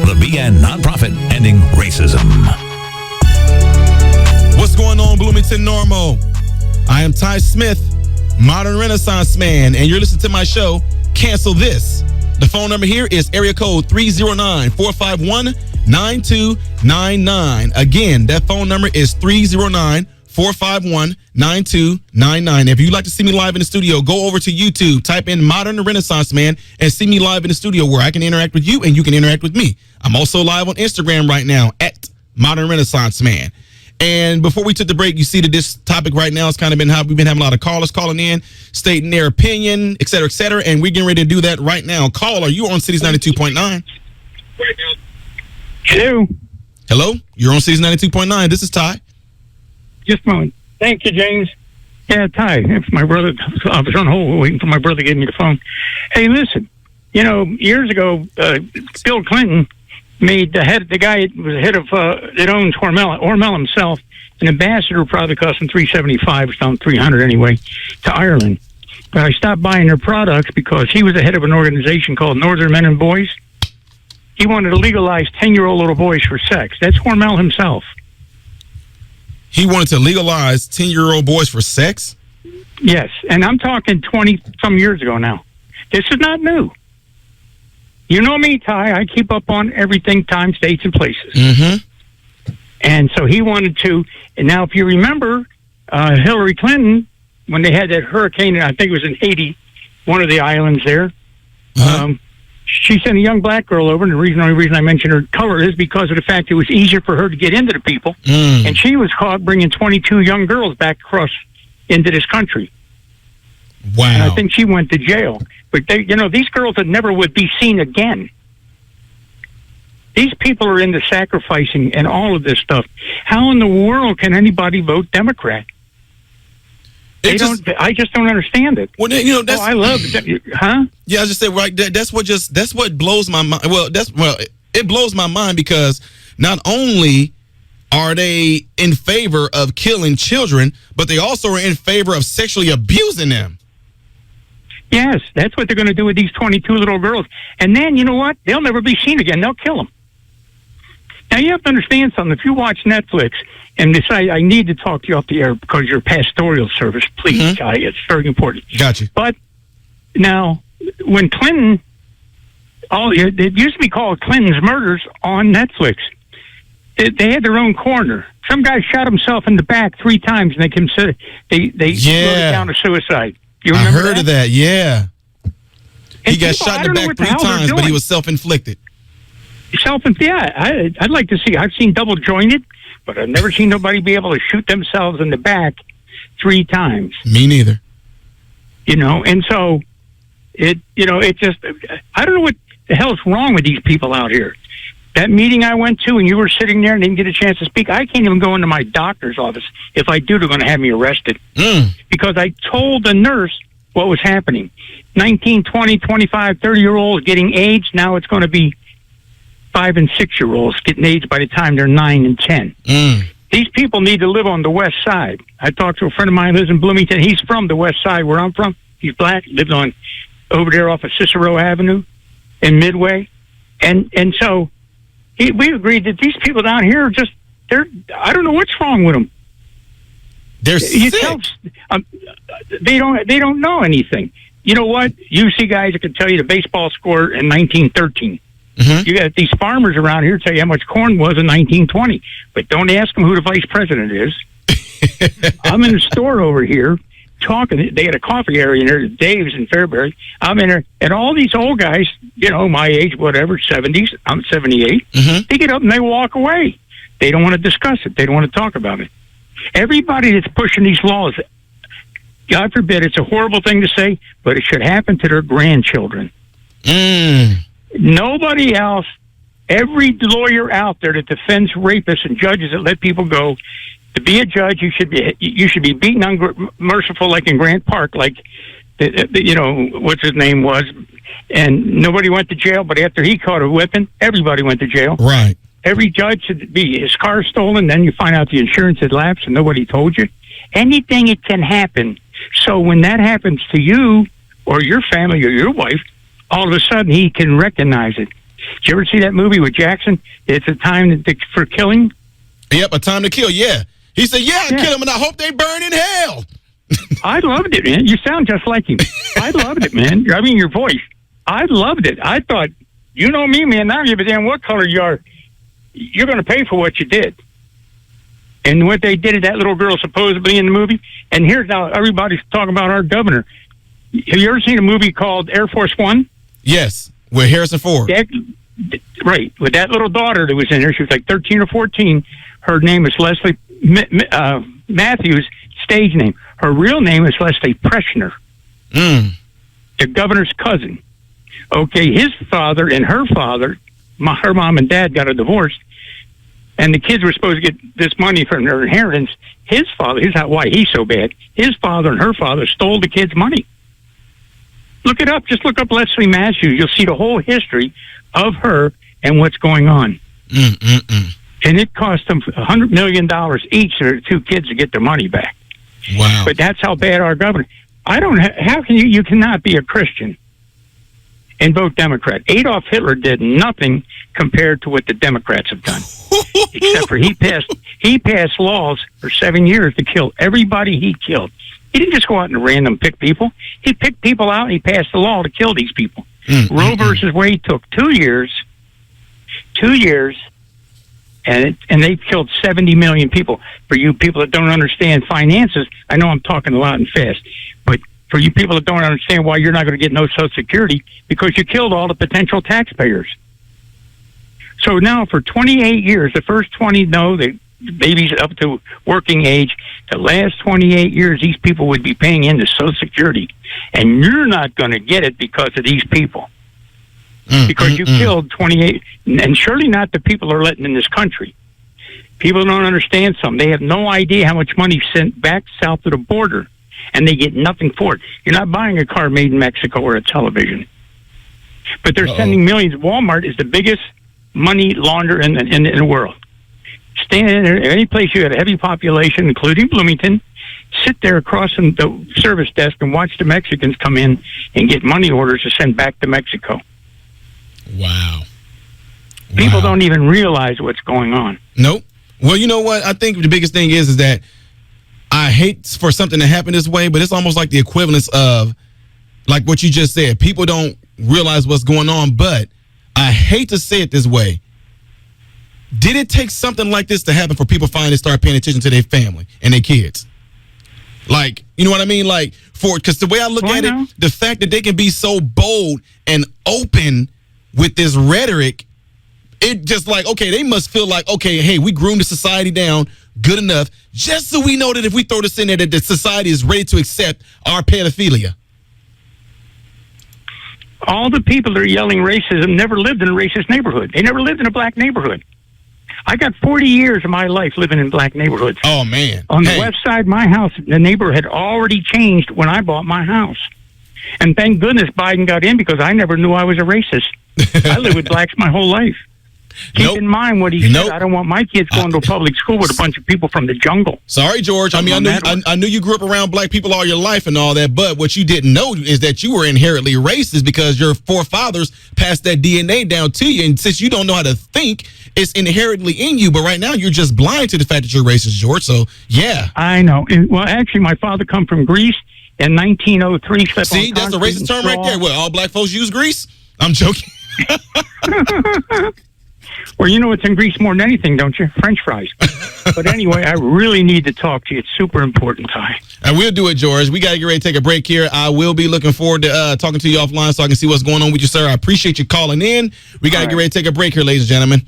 the BN nonprofit ending racism. What's going on, Bloomington Normal? I am Ty Smith, Modern Renaissance Man, and you're listening to my show, Cancel This. The phone number here is area code 309-451-9299. Again, that phone number is 309-451-9299. If you'd like to see me live in the studio, go over to YouTube, type in Modern Renaissance Man, and see me live in the studio where I can interact with you and you can interact with me. I'm also live on Instagram right now at Modern Renaissance Man. And before we took the break, you see that this topic right now has kind of been how we've been having a lot of callers calling in, stating their opinion, et cetera, et cetera. And we're getting ready to do that right now. Caller, you on Cities 92.9? Hello. Hello? You're on Cities 92.9. This is Ty. Just a moment. Thank you, James. Yeah, Ty. It's my brother. I was on hold waiting for my brother to give me the phone. Hey, listen. You know, years ago, Bill Clinton made the guy that was head of that owns Hormel himself, an ambassador probably cost him $375, it's down $300 anyway, to Ireland. But I stopped buying their products because he was the head of an organization called Northern Men and Boys. He wanted to legalize 10-year-old little boys for sex. That's Hormel himself. He wanted to legalize 10-year-old boys for sex? Yes, and I'm talking 20-some years ago now. This is not new. You know me, Ty. I keep up on everything, time, states, and places. Mm-hmm. And so he wanted to. And now, if you remember, Hillary Clinton, when they had that hurricane, I think it was in Haiti, one of the islands there, she sent a young black girl over. And the only reason I mention her color is because of the fact it was easier for her to get into the people. And she was caught bringing 22 young girls back across into this country. Wow. And I think she went to jail. But they, these girls that never would be seen again. These people are into sacrificing and all of this stuff. How in the world can anybody vote Democrat? I just don't understand it. Well, that's. I love it. Huh? Yeah, I just said right. That's what blows my mind. It blows my mind because not only are they in favor of killing children, but they also are in favor of sexually abusing them. Yes, that's what they're going to do with these 22 little girls. And then, you know what? They'll never be seen again. They'll kill them. Now, you have to understand something. If you watch Netflix and decide, I need to talk to you off the air because you're a pastoral service, please, Guy, it's very important. Got you. But now, when Clinton, it used to be called Clinton's Murders on Netflix. They had their own coroner. Some guy shot himself in the back 3 times, and they consider they wrote it down as suicide. You remember I heard of that, yeah. He got shot in the back 3 times, but he was self-inflicted. Yeah, I'd like to see. I've seen double jointed, but I've never seen nobody be able to shoot themselves in the back 3 times. Me neither. And so it just, I don't know what the hell's wrong with these people out here. That meeting I went to and you were sitting there and didn't get a chance to speak, I can't even go into my doctor's office. If I do, they're going to have me arrested. Because I told the nurse what was happening. 19, 20, 25, 30-year-olds getting AIDS. Now it's going to be 5 and 6-year-olds getting AIDS by the time they're 9 and 10. These people need to live on the west side. I talked to a friend of mine who lives in Bloomington. He's from the west side where I'm from. He's black, lived on over there off of Cicero Avenue in Midway. And so we agreed that these people down here are just, I don't know what's wrong with them. They're sick. They don't know anything. You know what? You see guys that can tell you the baseball score in 1913. You got these farmers around here tell you how much corn was in 1920, but don't ask them who the vice president is. I'm in the store over here talking. They had a coffee area in there, Dave's in Fairbury. I'm in there, and all these old guys, my age, whatever, 70s. I'm 78. They get up and they walk away. They don't want to discuss it. They don't want to talk about it. Everybody that's pushing these laws, God forbid, it's a horrible thing to say, but it should happen to their grandchildren. Nobody else, every lawyer out there that defends rapists and judges that let people go, to be a judge, you should be beaten unmerciful, like in Grant Park, like what's his name was, and nobody went to jail. But after he caught a whipping, everybody went to jail. Right. Every judge should be his car stolen. Then you find out the insurance had lapsed and nobody told you. Anything, it can happen. So when that happens to you or your family or your wife, all of a sudden he can recognize it. Did you ever see that movie with Jackson? It's A Time for Killing. Yep, A Time to Kill. Yeah. He said, I kill him and I hope they burn in hell. I loved it, man. You sound just like him. I loved it, man. I mean, your voice. I loved it. I thought, you know me, man. I don't give a damn what color you are. You're going to pay for what you did. And what they did to that little girl supposedly in the movie. And here's now everybody's talking about our governor. Have you ever seen a movie called Air Force One? Yes, with Harrison Ford. Right, with that little daughter that was in there. She was like 13 or 14. Her name is Leslie Matthews, stage name. Her real name is Leslie Preshner, the governor's cousin. Okay, his father and her father, her mom and dad got a divorce, and the kids were supposed to get this money from their inheritance. His father, here's why he's so bad. His father and her father stole the kids' money. Look it up. Just look up Leslie Matthews. You'll see the whole history of her and what's going on. And it cost them $100 million each for their 2 kids to get their money back. Wow. But that's how bad our government. How can you cannot be a Christian and vote Democrat? Adolf Hitler did nothing compared to what the Democrats have done. Except for he passed laws for 7 years to kill everybody he killed. He didn't just go out and random pick people. He picked people out and he passed the law to kill these people. Roe versus Wade took 2 years. 2 years. And they've killed 70 million people. For you people that don't understand finances, I know I'm talking a lot and fast, but for you people that don't understand why you're not going to get no Social Security, because you killed all the potential taxpayers. So now for 28 years, the first 20, the babies up to working age, the last 28 years, these people would be paying into Social Security. And you're not going to get it because of these people. Because you killed 28, and surely not the people are letting in this country. People don't understand something. They have no idea how much money is sent back south of the border, and they get nothing for it. You're not buying a car made in Mexico or a television. But they're sending millions. Walmart is the biggest money launderer in the world. Stand in there, any place you had a heavy population, including Bloomington, sit there across from the service desk and watch the Mexicans come in and get money orders to send back to Mexico. Wow. People don't even realize what's going on. Nope. Well, you know what? I think the biggest thing is that I hate for something to happen this way, but it's almost like the equivalence of, like what you just said. People don't realize what's going on, but I hate to say it this way. Did it take something like this to happen for people finally start paying attention to their family and their kids? Like, you know what I mean? Like, because the way I look at it, the fact that they can be so bold and open with this rhetoric, it just like, okay, they must feel like, okay, hey, we groomed the society down good enough just so we know that if we throw this in there that the society is ready to accept our pedophilia. All the people that are yelling racism never lived in a racist neighborhood. They never lived in a black neighborhood. I got 40 years of my life living in black neighborhoods. Oh, man. On the west side of my house, the neighborhood had already changed when I bought my house. And thank goodness Biden got in because I never knew I was a racist. I lived with blacks my whole life. Keep in mind what he said. I don't want my kids going to a public school with a bunch of people from the jungle. Sorry, George. I mean, I knew you grew up around black people all your life and all that, but what you didn't know is that you were inherently racist because your forefathers passed that DNA down to you. And since you don't know how to think, it's inherently in you. But right now, you're just blind to the fact that you're racist, George. So, yeah. I know. Well, actually, my father come from Greece in 1903. See, that's a racist term right there. What, all black folks use grease? I'm joking. Well, you know what's in Greece more than anything, don't you? French fries. But anyway, I really need to talk to you. It's super important, Ty. And we'll do it, George. We got to get ready to take a break here. I will be looking forward to talking to you offline so I can see what's going on with you, sir. I appreciate you calling in. We got to get ready to take a break here, ladies and gentlemen.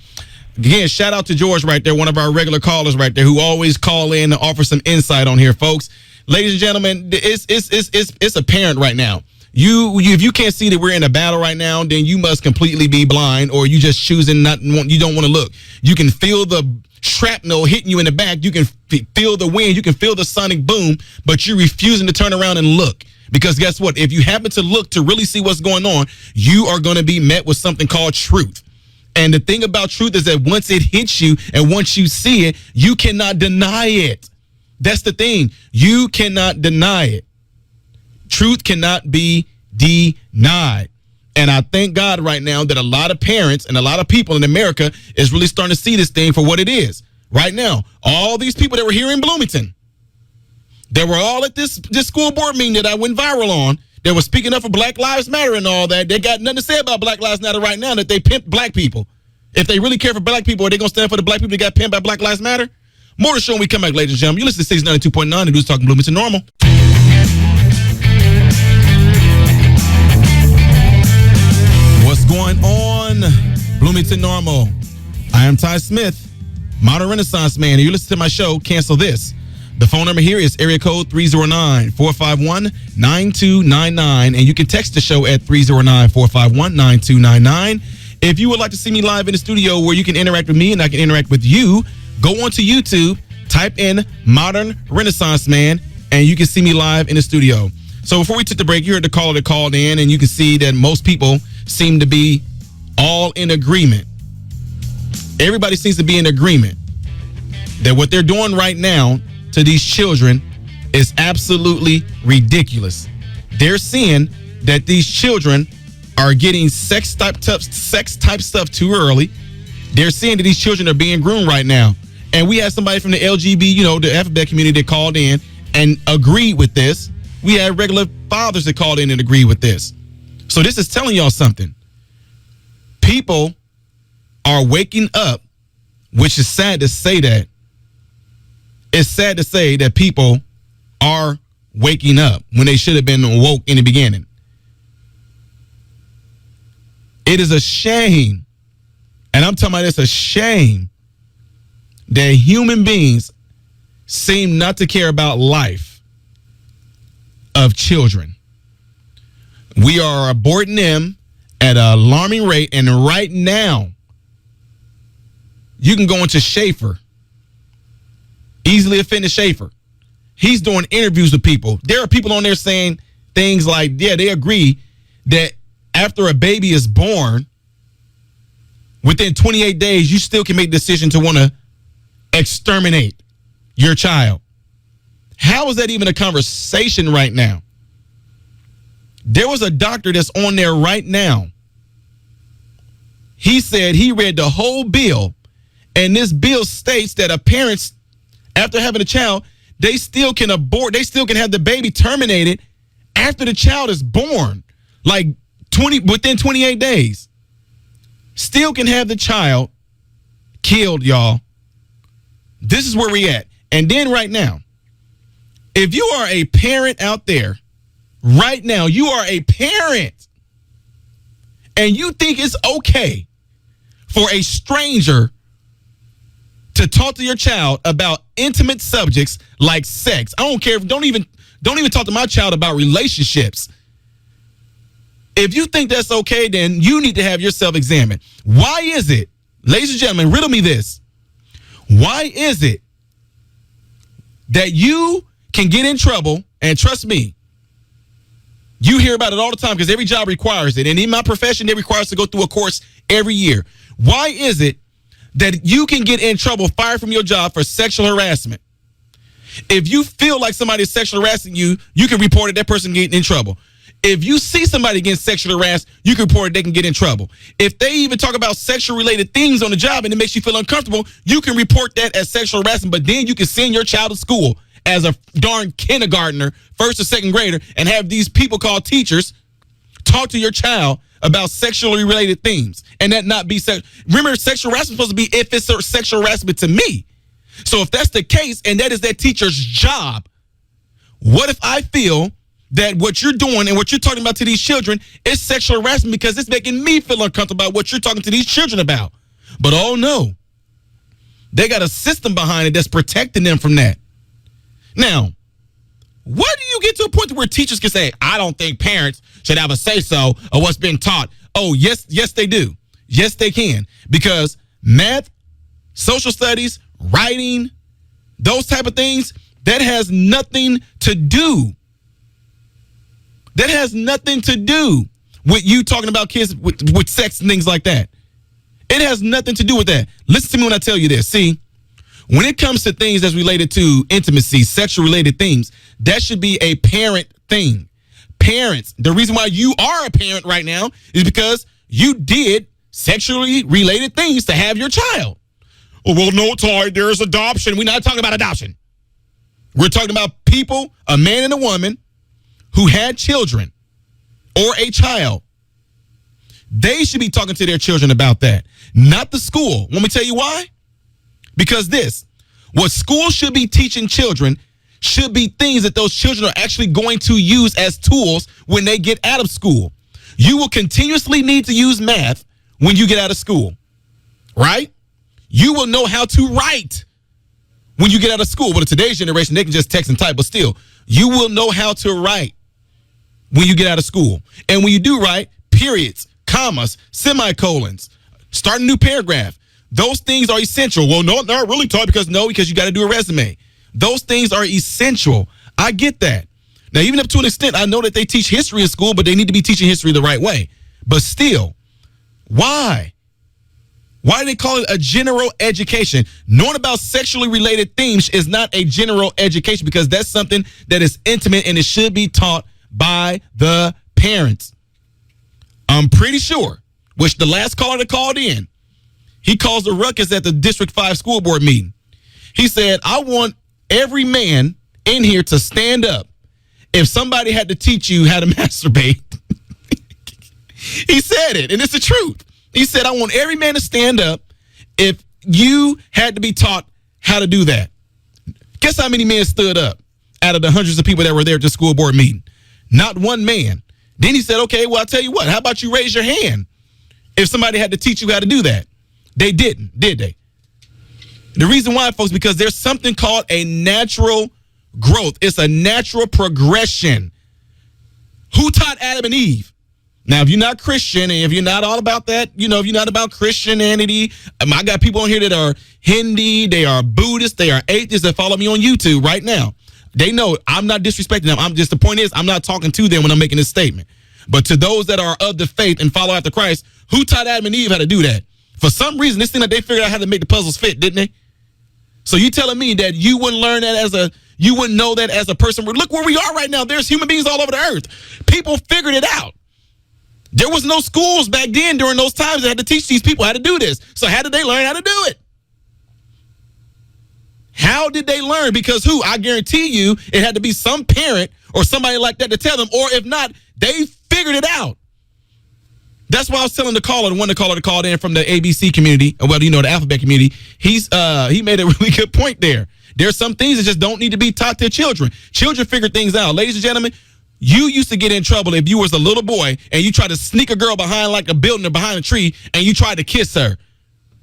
Again, shout out to George right there, one of our regular callers right there who always call in and offer some insight on here, folks. Ladies and gentlemen, it's apparent right now. If you can't see that we're in a battle right now, then you must completely be blind, or you just choosing you don't want to look. You can feel the shrapnel hitting you in the back. You can feel the wind. You can feel the sonic boom, but you're refusing to turn around and look. Because guess what? If you happen to look to really see what's going on, you are going to be met with something called truth. And the thing about truth is that once it hits you and once you see it, you cannot deny it. That's the thing. You cannot deny it. Truth cannot be denied. And I thank God right now that a lot of parents and a lot of people in America is really starting to see this thing for what it is. Right now, all these people that were here in Bloomington, they were all at this school board meeting that I went viral on. They were speaking up for Black Lives Matter and all that. They got nothing to say about Black Lives Matter right now, that they pimp black people. If they really care for black people, are they going to stand for the black people that got pimped by Black Lives Matter? More to show when we come back, ladies and gentlemen. You listen to 692.9 and who's talking Bloomington Normal. What's going on, Bloomington Normal? I am Ty Smith, Modern Renaissance Man, and you listen to my show, Cancel This. The phone number here is area code 309-451-9299, and you can text the show at 309-451-9299. If you would like to see me live in the studio where you can interact with me and I can interact with you, go onto YouTube, type in Modern Renaissance Man, and you can see me live in the studio. So before we took the break, you heard the caller that called in, and you can see that most people seem to be all in agreement everybody seems to be in agreement that what they're doing right now to these children is absolutely ridiculous. They're seeing that these children are getting sex type stuff too early. They're seeing that these children are being groomed right now. And we had somebody from the LGBT, the alphabet community that called in and agreed with this. We had regular fathers that called in and agreed with this. So this is telling y'all something. People are waking up, which is sad to say that. It's sad to say that people are waking up when they should have been woke in the beginning. It is a shame, and I'm talking about it's a shame, that human beings seem not to care about life of children. We are aborting them at an alarming rate, and right now, you can go into Schaefer, easily offended Schaefer. He's doing interviews with people. There are people on there saying things like, yeah, they agree that after a baby is born, within 28 days, you still can make the decision to want to exterminate your child. How is that even a conversation right now? There was a doctor that's on there right now. He said he read the whole bill, and this bill states that a parent, after having a child, they still can abort, they still can have the baby terminated after the child is born, like within 28 days. Still can have the child killed, y'all. This is where we at. And then right now, if you are a parent out there, right now, you are a parent, and you think it's okay for a stranger to talk to your child about intimate subjects like sex. I don't care if don't even talk to my child about relationships. If you think that's okay, then you need to have yourself examined. Why is it, ladies and gentlemen, riddle me this. Why is it that you can get in trouble, and trust me, you hear about it all the time because every job requires it. And in my profession, it requires to go through a course every year. Why is it that you can get in trouble, fired from your job for sexual harassment? If you feel like somebody is sexually harassing you, you can report it, that person getting in trouble. If you see somebody getting sexually harassed, you can report it, they can get in trouble. If they even talk about sexual related things on the job and it makes you feel uncomfortable, you can report that as sexual harassment, but then you can send your child to school as a darn kindergartner, first or second grader, and have these people called teachers talk to your child about sexually related things and that not be sex. Remember, sexual harassment is supposed to be if it's a sexual harassment to me. So if that's the case and that is that teacher's job, what if I feel that what you're doing and what you're talking about to these children is sexual harassment because it's making me feel uncomfortable about what you're talking to these children about? But oh no, they got a system behind it that's protecting them from that. Now, what do you get to a point where teachers can say, I don't think parents should have a say-so of what's being taught? Oh, yes, they do. Yes, they can. Because math, social studies, writing, those type of things, that has nothing to do. That has nothing to do with you talking about kids with sex and things like that. It has nothing to do with that. Listen to me when I tell you this. See, when it comes to things that's related to intimacy, sexual related things, that should be a parent thing. Parents, the reason why you are a parent right now is because you did sexually related things to have your child. Oh, well, no, it's all right. There's adoption. We're not talking about adoption. We're talking about people, a man and a woman, who had children or a child. They should be talking to their children about that, not the school. Want me to tell you why? Because what school should be teaching children should be things that those children are actually going to use as tools when they get out of school. You will continuously need to use math when you get out of school, right? You will know how to write when you get out of school. But in today's generation, they can just text and type, but still, you will know how to write when you get out of school. And when you do write, periods, commas, semicolons, start a new paragraph. Those things are essential. Well, no, not really, Todd, because you got to do a resume. Those things are essential. I get that. Now, even up to an extent, I know that they teach history in school, but they need to be teaching history the right way. But still, why? Why do they call it a general education? Knowing about sexually related themes is not a general education because that's something that is intimate and it should be taught by the parents. I'm pretty sure, which the last caller that called in, he caused a ruckus at the District 5 school board meeting. He said, I want every man in here to stand up if somebody had to teach you how to masturbate. He said it, and it's the truth. He said, I want every man to stand up if you had to be taught how to do that. Guess how many men stood up out of the hundreds of people that were there at the school board meeting? Not one man. Then he said, okay, well, I'll tell you what. How about you raise your hand if somebody had to teach you how to do that? They didn't, did they? The reason why, folks, because there's something called a natural growth. It's a natural progression. Who taught Adam and Eve? Now, if you're not Christian and if you're not all about that, if you're not about Christianity, I got people on here that are Hindi, they are Buddhists, they are atheists that follow me on YouTube right now. They know I'm not disrespecting them. The point is, I'm not talking to them when I'm making this statement. But to those that are of the faith and follow after Christ, who taught Adam and Eve how to do that? For some reason, this thing that they figured out how to make the puzzles fit, didn't they? So you telling me that you wouldn't learn that you wouldn't know that as a person? Look where we are right now. There's human beings all over the earth. People figured it out. There was no schools back then during those times that had to teach these people how to do this. So how did they learn how to do it? How did they learn? Because who? I guarantee you it had to be some parent or somebody like that to tell them. Or if not, they figured it out. That's why I was telling the caller, the one that called in from the ABC community, well, the alphabet community, he made a really good point there. There's some things that just don't need to be taught to children. Children figure things out. Ladies and gentlemen, you used to get in trouble if you was a little boy and you tried to sneak a girl behind like a building or behind a tree and you tried to kiss her.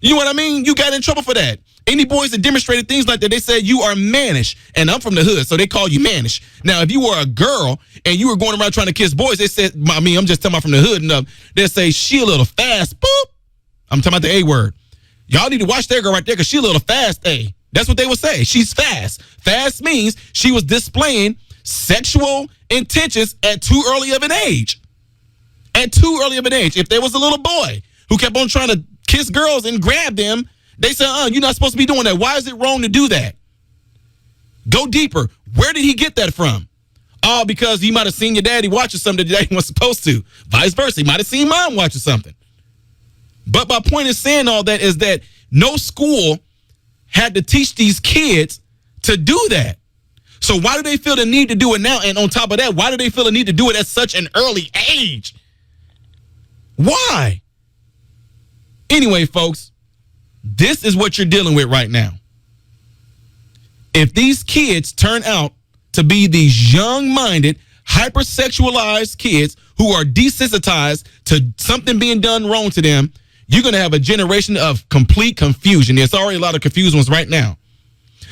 You know what I mean? You got in trouble for that. Any boys that demonstrated things like that, they said you are mannish. And I'm from the hood, so they call you mannish. Now, if you were a girl and you were going around trying to kiss boys, they said, I'm just talking about from the hood enough. They say she a little fast. Boop. I'm talking about the A word. Y'all need to watch that girl right there because she a little fast, A. That's what they would say. She's fast. Fast means she was displaying sexual intentions at too early of an age. At too early of an age. If there was a little boy who kept on trying to kiss girls and grab them, they said, you're not supposed to be doing that. Why is it wrong to do that? Go deeper. Where did he get that from? Oh, because he might have seen your daddy watching something that daddy wasn't supposed to. Vice versa. He might have seen mom watching something. But my point in saying all that is that no school had to teach these kids to do that. So why do they feel the need to do it now? And on top of that, why do they feel the need to do it at such an early age? Why? Anyway, folks, this is what you're dealing with right now. If these kids turn out to be these young-minded, hypersexualized kids who are desensitized to something being done wrong to them, you're going to have a generation of complete confusion. There's already a lot of confused ones right now.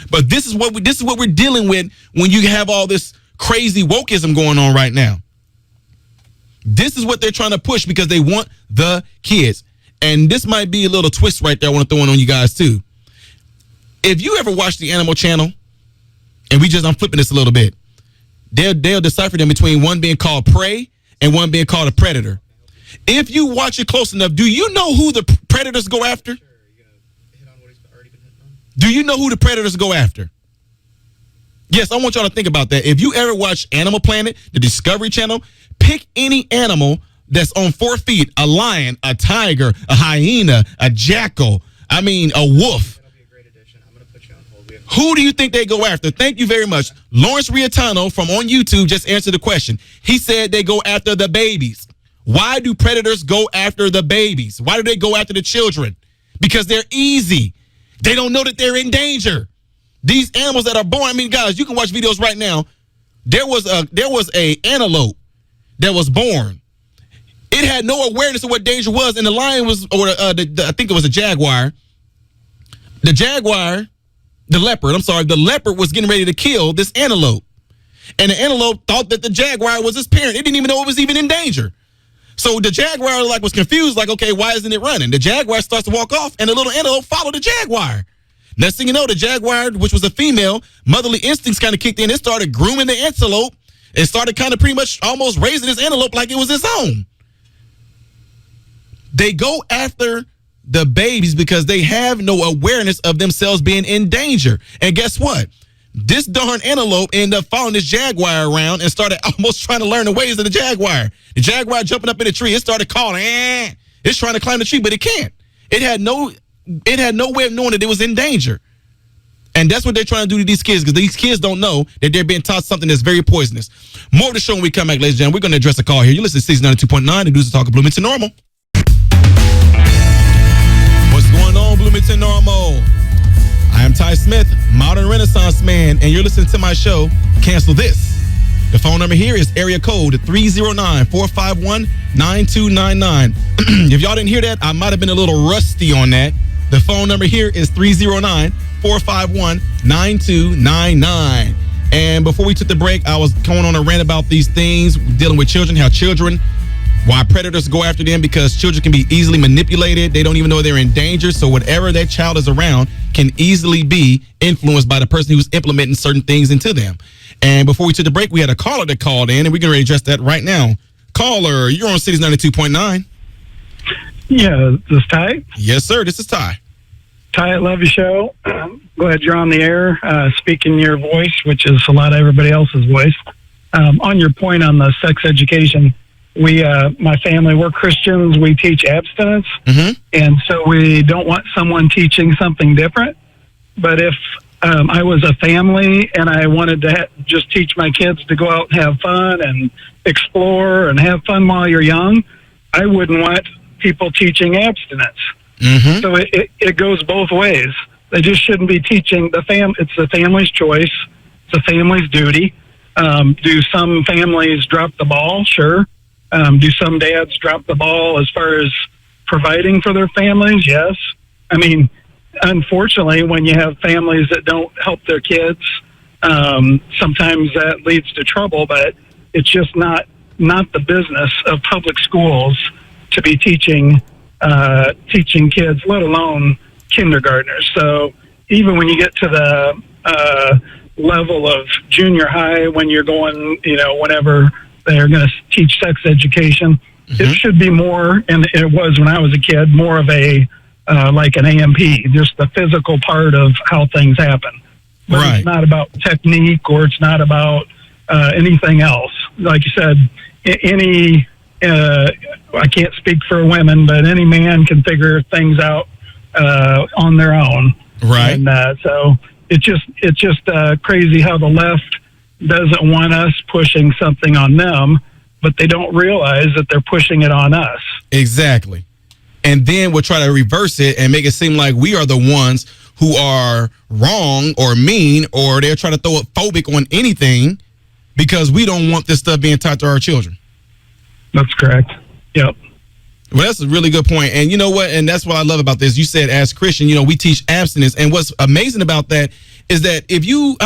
But this is what we're dealing with when you have all this crazy wokeism going on right now. This is what they're trying to push because they want the kids. And this might be a little twist right there I want to throw in on you guys too. If you ever watch the Animal Channel, and I'm flipping this a little bit, they'll decipher them between one being called prey and one being called a predator. If you watch it close enough, do you know who the predators go after? Do you know who the predators go after? Yes, I want y'all to think about that. If you ever watch Animal Planet, the Discovery Channel, pick any animal that's on 4 feet, a lion, a tiger, a hyena, a jackal, a wolf. Who do you think they go after? Thank you very much. Lawrence Riatano from on YouTube just answered the question. He said they go after the babies. Why do predators go after the babies? Why do they go after the children? Because they're easy. They don't know that they're in danger. These animals that are born, guys, you can watch videos right now. There was a antelope that was born. It had no awareness of what danger was, and the lion was, I think it was a jaguar. The leopard was getting ready to kill this antelope. And the antelope thought that the jaguar was his parent. It didn't even know it was even in danger. So the jaguar was confused, okay, why isn't it running? The jaguar starts to walk off, and the little antelope followed the jaguar. Next thing you know, the jaguar, which was a female, motherly instincts kind of kicked in. It started grooming the antelope and started kind of pretty much almost raising this antelope like it was its own. They go after the babies because they have no awareness of themselves being in danger. And guess what? This darn antelope ended up following this jaguar around and started almost trying to learn the ways of the jaguar. The jaguar jumping up in the tree, it started calling. It's trying to climb the tree, but it can't. It had no way of knowing that it was in danger. And that's what they're trying to do to these kids, because these kids don't know that they're being taught something that's very poisonous. More of the show when we come back, ladies and gentlemen. We're going to address a call here. You listen to Season 92.9, the News Talk of Bloomington Normal. What's going on, Bloomington Normal? I am Ty Smith, modern Renaissance man, and you're listening to my show, Cancel This. The phone number here is area code 309-451-9299. If y'all didn't hear that, I might have been a little rusty on that. The phone number here is 309-451-9299. And before we took the break, I was going on a rant about these things, dealing with children, why predators go after them, because children can be easily manipulated. They don't even know they're in danger. So whatever that child is around can easily be influenced by the person who's implementing certain things into them. And before we took the break, we had a caller that called in, and we're going to address that right now. Caller, you're on Cities 92.9. Yeah, this is Ty? Yes, sir. This is Ty. Ty, I love your show. Glad you're on the air, speaking your voice, which is a lot of everybody else's voice. On your point on the sex education, my family, we're Christians. We teach abstinence. Mm-hmm. And so we don't want someone teaching something different. But if I was a family and I wanted to just teach my kids to go out and have fun and explore and have fun while you're young, I wouldn't want people teaching abstinence. Mm-hmm. So it goes both ways. They just shouldn't be teaching it's the family's choice. It's the family's duty. Do some families drop the ball? Sure. Do some dads drop the ball as far as providing for their families? Yes. I mean, unfortunately, when you have families that don't help their kids, sometimes that leads to trouble, but it's just not the business of public schools to be teaching kids, let alone kindergartners. So even when you get to the level of junior high, when you're going, whenever they're going to teach sex education, mm-hmm. It should be more, and it was when I was a kid, more of a like an AMP, just the physical part of how things happen. But right. It's not about technique, or it's not about anything else. Like you said, I can't speak for women, but any man can figure things out on their own. Right. And so it's just crazy how the left doesn't want us pushing something on them, but they don't realize that they're pushing it on us. Exactly. And then we'll try to reverse it and make it seem like we are the ones who are wrong or mean, or they're trying to throw it phobic on anything because we don't want this stuff being taught to our children. That's correct. Yep. Well, that's a really good point. And you know what? And that's what I love about this. You said as Christian, we teach abstinence. And what's amazing about that is that I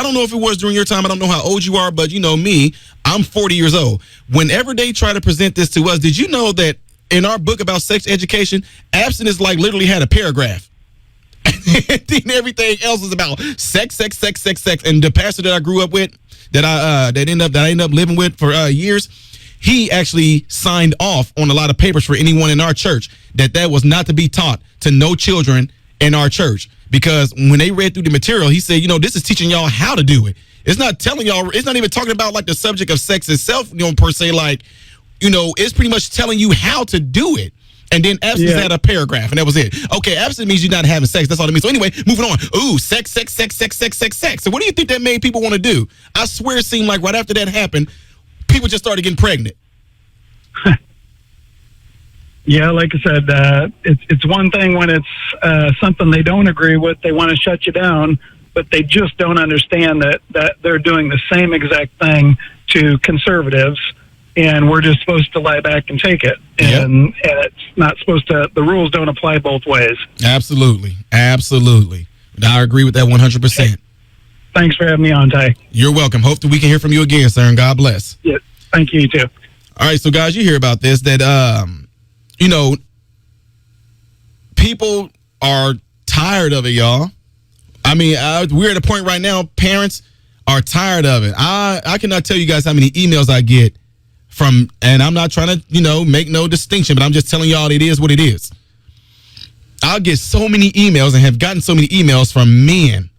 don't know if it was during your time, I don't know how old you are, but me, I'm 40 years old. Whenever they try to present this to us, did you know that in our book about sex education, abstinence literally had a paragraph? And then everything else is about sex. And the pastor that I grew up with, that I ended up living with for years, he actually signed off on a lot of papers for anyone in our church that was not to be taught to no children in our church. Because when they read through the material, he said, this is teaching y'all how to do it. It's not telling y'all, it's not even talking about the subject of sex itself, per se, it's pretty much telling you how to do it. And then abstinence had a paragraph, and that was it. Okay, abstinence means you're not having sex. That's all it means. So anyway, moving on. Ooh, sex. So what do you think that made people want to do? I swear it seemed like right after that happened, people just started getting pregnant. Yeah, like I said, it's one thing when it's something they don't agree with, they want to shut you down, but they just don't understand that they're doing the same exact thing to conservatives, and we're just supposed to lie back and take it. And it's not supposed to, the rules don't apply both ways. Absolutely. I agree with that 100%. Thanks for having me on, Ty. You're welcome. Hope that we can hear from you again, sir, and God bless. Yeah, thank you, too. All right, so guys, you hear about this, that, people are tired of it, y'all. I mean, we're at a point right now, parents are tired of it. I cannot tell you guys how many emails I get from, and I'm not trying to, make no distinction, but I'm just telling y'all it is what it is. I'll get so many emails and have gotten so many emails from men.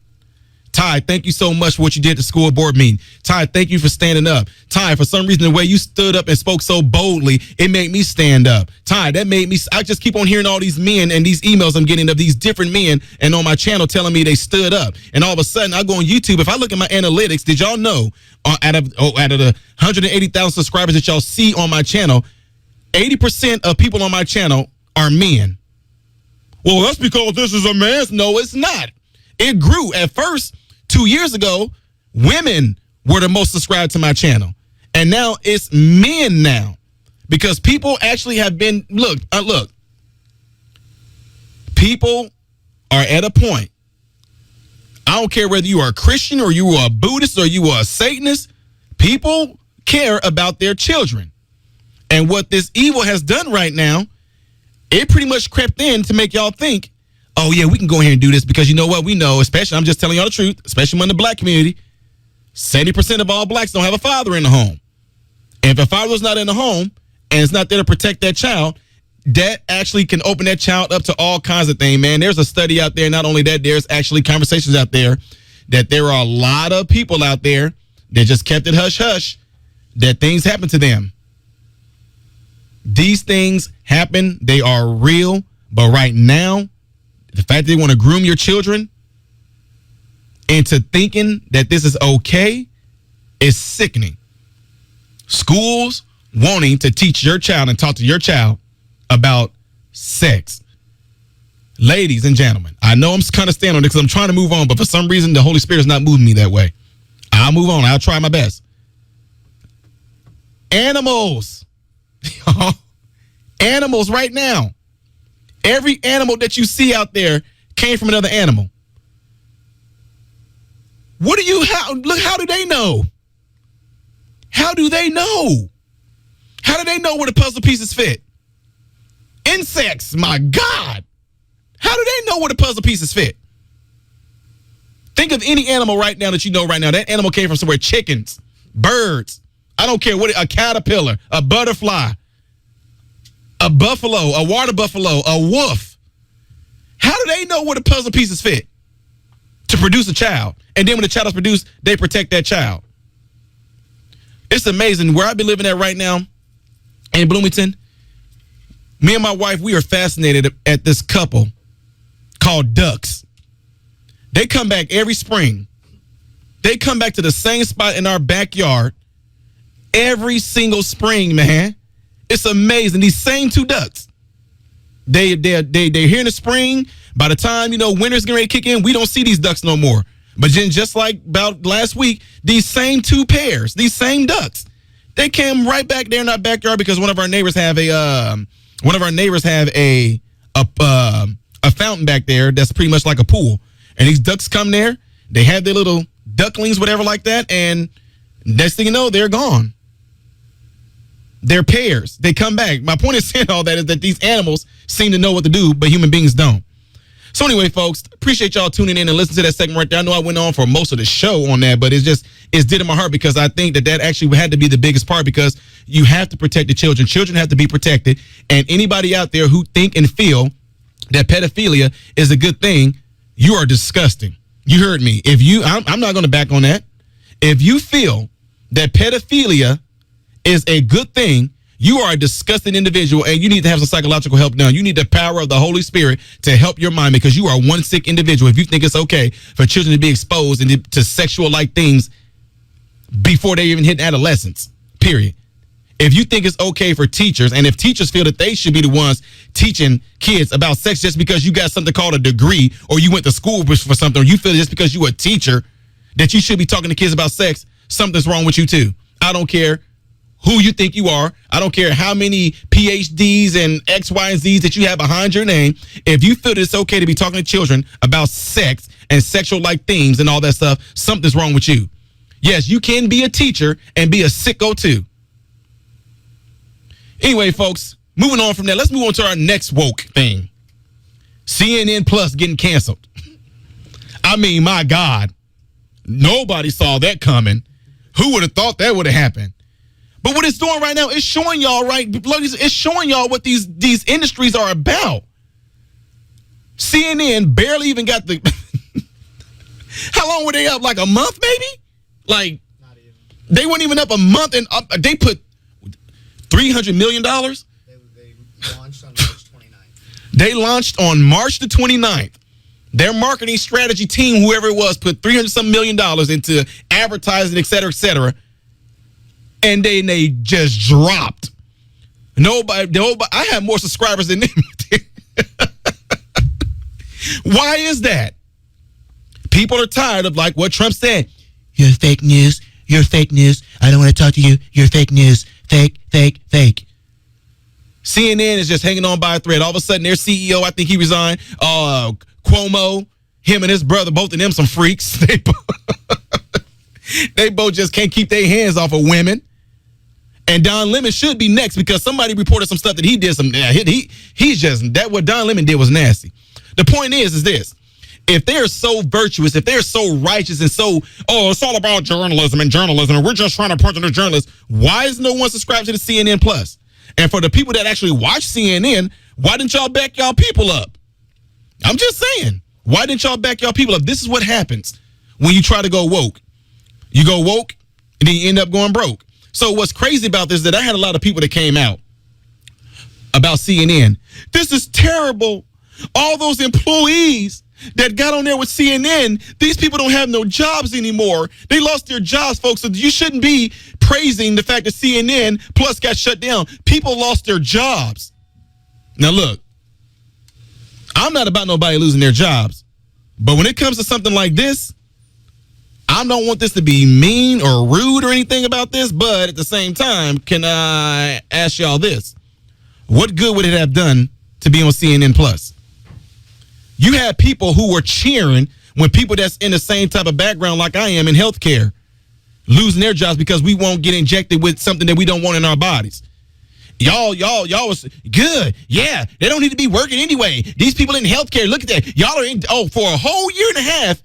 Ty, thank you so much for what you did at the school board meeting. Ty, thank you for standing up. Ty, for some reason, the way you stood up and spoke so boldly, it made me stand up. Ty, that made me, I just keep on hearing all these men and these emails I'm getting of these different men and on my channel telling me they stood up. And all of a sudden, I go on YouTube. If I look at my analytics, did y'all know out of the 180,000 subscribers that y'all see on my channel, 80% of people on my channel are men. Well, that's because this is a man's. No, it's not. It grew. At first, 2 years ago, women were the most subscribed to my channel. And now it's men now. Because people actually have been, look, people are at a point. I don't care whether you are a Christian or you are a Buddhist or you are a Satanist. People care about their children. And what this evil has done right now, it pretty much crept in to make y'all think, oh, yeah, we can go ahead and do this because you know what? We know, especially, I'm just telling y'all the truth, especially among the black community, 70% of all blacks don't have a father in the home. And if a father's not in the home and it's not there to protect that child, that actually can open that child up to all kinds of things, man. There's a study out there. Not only that, there's actually conversations out there that there are a lot of people out there that just kept it hush-hush, that things happen to them. These things happen. They are real. But right now, the fact that they want to groom your children into thinking that this is okay is sickening. Schools wanting to teach your child and talk to your child about sex. Ladies and gentlemen, I know I'm kind of standing on it because I'm trying to move on, but for some reason, the Holy Spirit is not moving me that way. I'll move on. I'll try my best. Animals. Animals right now. Every animal that you see out there came from another animal. How do they know? How do they know? How do they know where the puzzle pieces fit? Insects, my God. How do they know where the puzzle pieces fit? Think of any animal right now that you know right now. That animal came from somewhere. Chickens, birds. I don't care what, a caterpillar, a butterfly, a buffalo, a water buffalo, a wolf. How do they know where the puzzle pieces fit to produce a child? And then when the child is produced, they protect that child. It's amazing. Where I've been living at right now in Bloomington, me and my wife, we are fascinated at this couple called ducks. They come back every spring. They come back to the same spot in our backyard every single spring, man. It's amazing. These same two ducks. They're here in the spring. By the time, winter's getting ready to kick in, we don't see these ducks no more. But then just like about last week, these same two pairs, these same ducks, they came right back there in our backyard because one of our neighbors have a fountain back there that's pretty much like a pool. And these ducks come there, they have their little ducklings, whatever like that, and next thing you know, they're gone. They're pairs. They come back. My point is saying all that is that these animals seem to know what to do, but human beings don't. So anyway, folks, appreciate y'all tuning in and listening to that segment right there. I know I went on for most of the show on that, but it's dear to my heart because I think that actually had to be the biggest part because you have to protect the children. Children have to be protected. And anybody out there who think and feel that pedophilia is a good thing, you are disgusting. You heard me. I'm not going to back on that. If you feel that pedophilia is a good thing, you are a disgusting individual and you need to have some psychological help now. You need the power of the Holy Spirit to help your mind because you are one sick individual if you think it's okay for children to be exposed to sexual-like things before they even hit adolescence, period. If you think it's okay for teachers, and if teachers feel that they should be the ones teaching kids about sex just because you got something called a degree or you went to school for something, or you feel just because you're a teacher that you should be talking to kids about sex, something's wrong with you too. I don't care who you think you are. I don't care how many PhDs and X, Y, and Zs that you have behind your name. If you feel that it's okay to be talking to children about sex and sexual-like themes and all that stuff, something's wrong with you. Yes, you can be a teacher and be a sicko too. Anyway, folks, moving on from that, let's move on to our next woke thing. CNN Plus getting canceled. I mean, my God, nobody saw that coming. Who would have thought that would have happened? But what it's doing right now, it's showing y'all, right? It's showing y'all what these industries are about. CNN barely even got the. How long were they up? Like a month, maybe? Like, not even. They weren't even up a month, and they put $300 million. They launched on March 29th. They launched on March the 29th. Their marketing strategy team, whoever it was, put $300-some million into advertising, et cetera, and then they just dropped. Nobody. I have more subscribers than them. Why is that? People are tired of like what Trump said. You're fake news. You're fake news. I don't want to talk to you. You're fake news. Fake. CNN is just hanging on by a thread. All of a sudden, their CEO, I think he resigned. Cuomo, him and his brother, both of them some freaks. They both just can't keep their hands off of women. And Don Lemon should be next because somebody reported some stuff that he did. What Don Lemon did was nasty. The point is this. If they're so virtuous, if they're so righteous and so, it's all about journalism and we're just trying to punch the journalists, why is no one subscribed to the CNN Plus? And for the people that actually watch CNN, why didn't y'all back y'all people up? I'm just saying, why didn't y'all back y'all people up? This is what happens when you try to go woke. You go woke, and then you end up going broke. So what's crazy about this is that I had a lot of people that came out about CNN. This is terrible. All those employees that got on there with CNN, these people don't have no jobs anymore. They lost their jobs, folks. So you shouldn't be praising the fact that CNN Plus got shut down. People lost their jobs. Now, look, I'm not about nobody losing their jobs. But when it comes to something like this, I don't want this to be mean or rude or anything about this. But at the same time, can I ask y'all this? What good would it have done to be on CNN Plus? You had people who were cheering when people that's in the same type of background like I am in healthcare losing their jobs because we won't get injected with something that we don't want in our bodies. Y'all was good. Yeah, they don't need to be working anyway. These people in healthcare, look at that. Y'all are in, for a whole year and a half,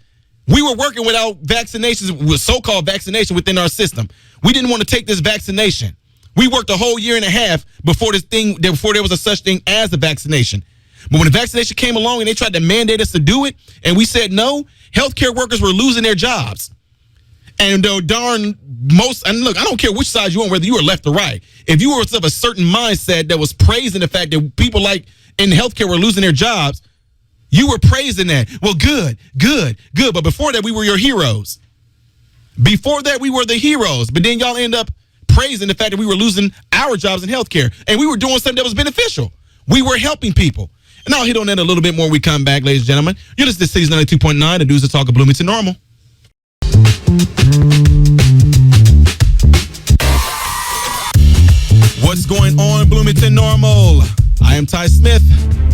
we were working without vaccinations, with so-called vaccination within our system. We didn't want to take this vaccination. We worked a whole year and a half before there was a such thing as a vaccination. But when the vaccination came along and they tried to mandate us to do it, and we said no, healthcare workers were losing their jobs. And and look, I don't care which side you're on, whether you were left or right. If you were of a certain mindset that was praising the fact that people like in healthcare were losing their jobs, you were praising that. Well, good. But before that, we were your heroes. Before that, we were the heroes. But then y'all end up praising the fact that we were losing our jobs in healthcare. And we were doing something that was beneficial. We were helping people. And I'll hit on that a little bit more when we come back, ladies and gentlemen. You're listening to Cities 92.9, the News that Talk of Bloomington Normal. What's going on, Bloomington Normal? I am Ty Smith,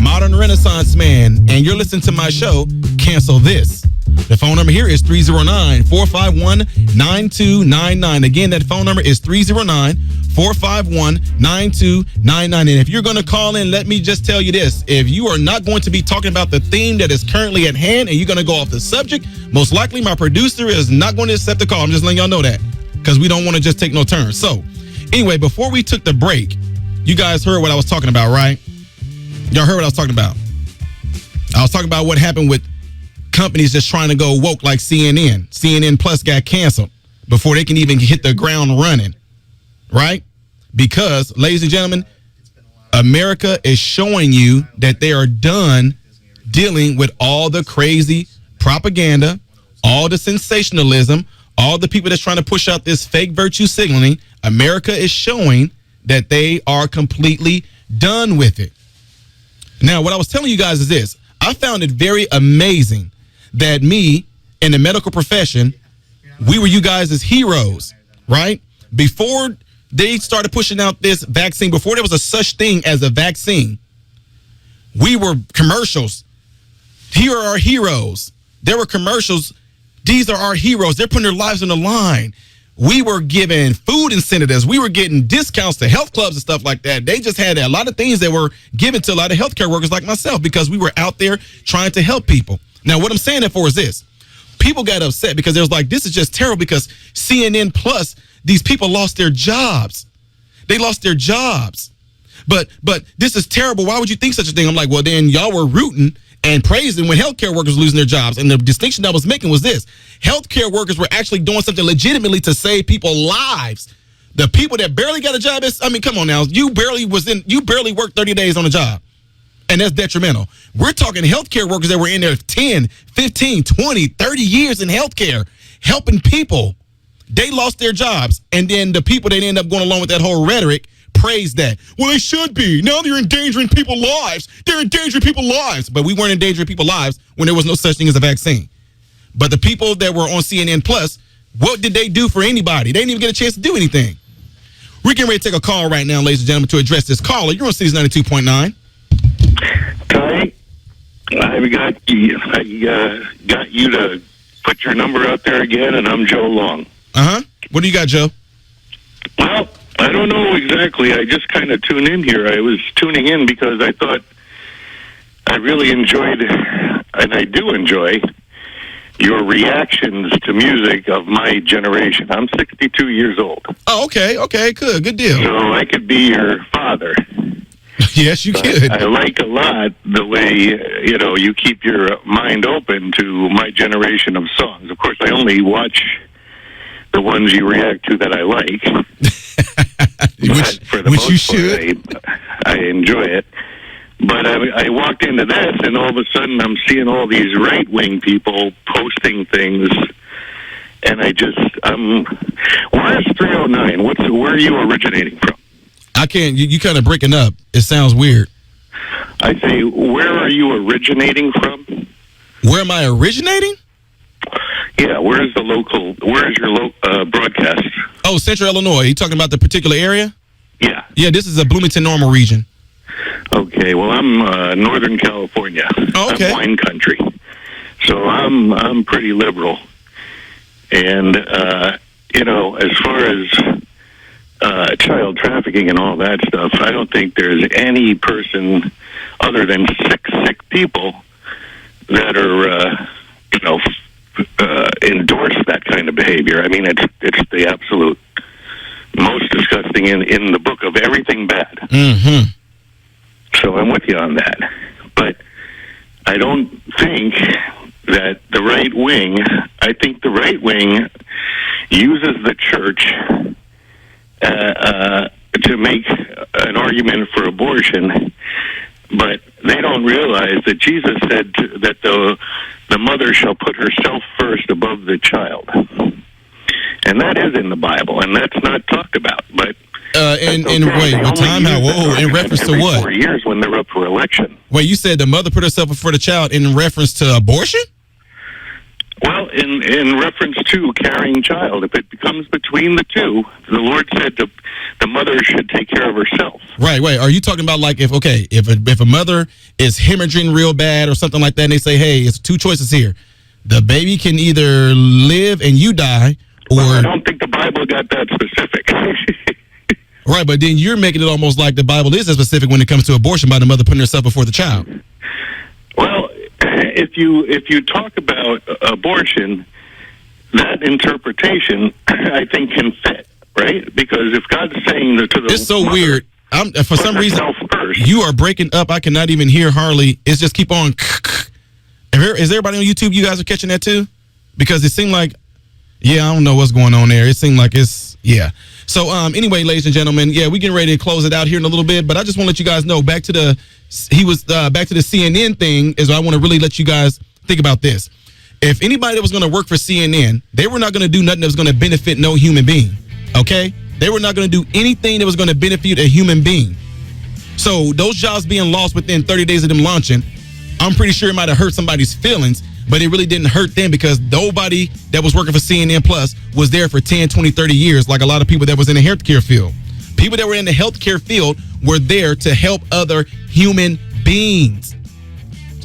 modern Renaissance man, and you're listening to my show, Cancel This. The phone number here is 309-451-9299. Again, that phone number is 309-451-9299. And if you're going to call in, let me just tell you this. If you are not going to be talking about the theme that is currently at hand and you're going to go off the subject, most likely my producer is not going to accept the call. I'm just letting y'all know that because we don't want to just take no turns. So anyway, before we took the break, you guys heard what I was talking about, right? Y'all heard what I was talking about. I was talking about what happened with companies just trying to go woke like CNN. CNN Plus got canceled before they can even hit the ground running, right? Because, ladies and gentlemen, America is showing you that they are done dealing with all the crazy propaganda, all the sensationalism, all the people that's trying to push out this fake virtue signaling. America is showing that they are completely done with it. Now, what I was telling you guys is this. I found it very amazing that me in the medical profession, we were you guys as heroes, right? Before they started pushing out this vaccine, before there was a such thing as a vaccine, we were commercials. Here are our heroes. There were commercials. These are our heroes. They're putting their lives on the line. We were given food incentives. We were getting discounts to health clubs and stuff like that. They just had a lot of things that were given to a lot of healthcare workers like myself because we were out there trying to help people. Now, what I'm saying that for is this. People got upset because they was like, this is just terrible because CNN Plus, these people lost their jobs. They lost their jobs. But this is terrible. Why would you think such a thing? I'm like, well, then y'all were rooting and praising when healthcare workers were losing their jobs. And the distinction I was making was this: healthcare workers were actually doing something legitimately to save people's lives. The people that barely got a job, come on now, you barely worked 30 days on a job, and that's detrimental. We're talking healthcare workers that were in there 10, 15, 20, 30 years in healthcare, helping people. They lost their jobs, and then the people that end up going along with that whole rhetoric praise that. Well, they should be. Now they're endangering people's lives. They're endangering people's lives. But we weren't endangering people's lives when there was no such thing as a vaccine. But the people that were on CNN Plus, what did they do for anybody? They didn't even get a chance to do anything. We're getting ready to take a call right now, ladies and gentlemen, to address this. Caller, you're on Cities 92.9. Ty, I got you to put your number out there again, and I'm Joe Long. What do you got, Joe? Well, I don't know exactly. I just kind of tuned in here. I was tuning in because I thought I really enjoyed, and I do enjoy, your reactions to music of my generation. I'm 62 years old. Oh, okay, good deal. So I could be your father. Yes, you could. I like a lot the way, you keep your mind open to my generation of songs. Of course, I only watch the ones you react to that I like. which you should. I enjoy it. But I walked into this, and all of a sudden I'm seeing all these right-wing people posting things, and where's 309? Where are you originating from? I can't, you kind of breaking up. It sounds weird. I say, where are you originating from? Where am I originating? Yeah, where's your broadcast? Oh, Central Illinois. You talking about the particular area? Yeah. Yeah, this is a Bloomington Normal region. Okay, well, I'm Northern California. Oh, okay. I'm wine country. So I'm pretty liberal. And, as far as child trafficking and all that stuff, I don't think there's any person other than sick people that are, endorse that kind of behavior. I mean, it's the absolute most disgusting in the book of everything bad. Mm-hmm. So I'm with you on that. But I don't think that the right wing, I think the right wing uses the church to make an argument for abortion, but they don't realize that Jesus said that the mother shall put herself first above the child. And that is in the Bible, and that's not talked about. But in reference to what? 4 years when they're up for election. Wait, you said the mother put herself before the child in reference to abortion? Well, in reference to carrying child, if it becomes between the two, the Lord said the mother should take care of herself. Right. Are you talking about like if a mother is hemorrhaging real bad or something like that, and they say, hey, it's two choices here. The baby can either live and you die, or... Well, I don't think the Bible got that specific. Right, but then you're making it almost like the Bible is specific when it comes to abortion by the mother putting herself before the child. Well, if you talk about abortion, that interpretation, I think, can fit, right? Because if God's saying to the it's so mother, weird. For some reason, you are breaking up. I cannot even hear hardly. It's just keep on. Is everybody on YouTube? You guys are catching that too? Because it seemed like, yeah, I don't know what's going on there. It seemed like yeah. So anyway, ladies and gentlemen, yeah, we getting ready to close it out here in a little bit, but I just want to let you guys know back to the CNN thing is I want to really let you guys think about this. If anybody that was going to work for CNN, they were not going to do nothing that was going to benefit no human being. Okay? They were not going to do anything that was going to benefit a human being. So those jobs being lost within 30 days of them launching, I'm pretty sure it might have hurt somebody's feelings, but it really didn't hurt them because nobody that was working for CNN Plus was there for 10, 20, 30 years like a lot of people that was in the healthcare field. People that were in the healthcare field were there to help other human beings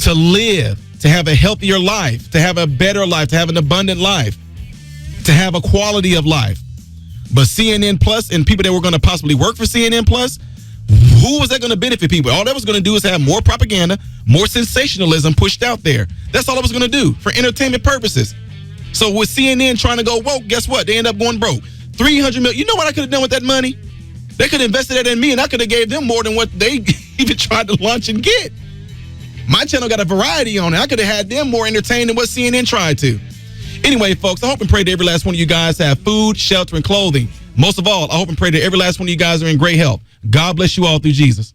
to live, to have a healthier life, to have a better life, to have an abundant life, to have a quality of life. But CNN Plus and people that were going to possibly work for CNN Plus, who was that going to benefit people? All that was going to do is have more propaganda, more sensationalism pushed out there. That's all it was going to do for entertainment purposes. So with CNN trying to go woke, guess what? They end up going broke. $300 million. You know what I could have done with that money? They could have invested that in me, and I could have gave them more than what they even tried to launch and get. My channel got a variety on it. I could have had them more entertained than what CNN tried to. Anyway, folks, I hope and pray that every last one of you guys have food, shelter, and clothing. Most of all, I hope and pray that every last one of you guys are in great health. God bless you all through Jesus.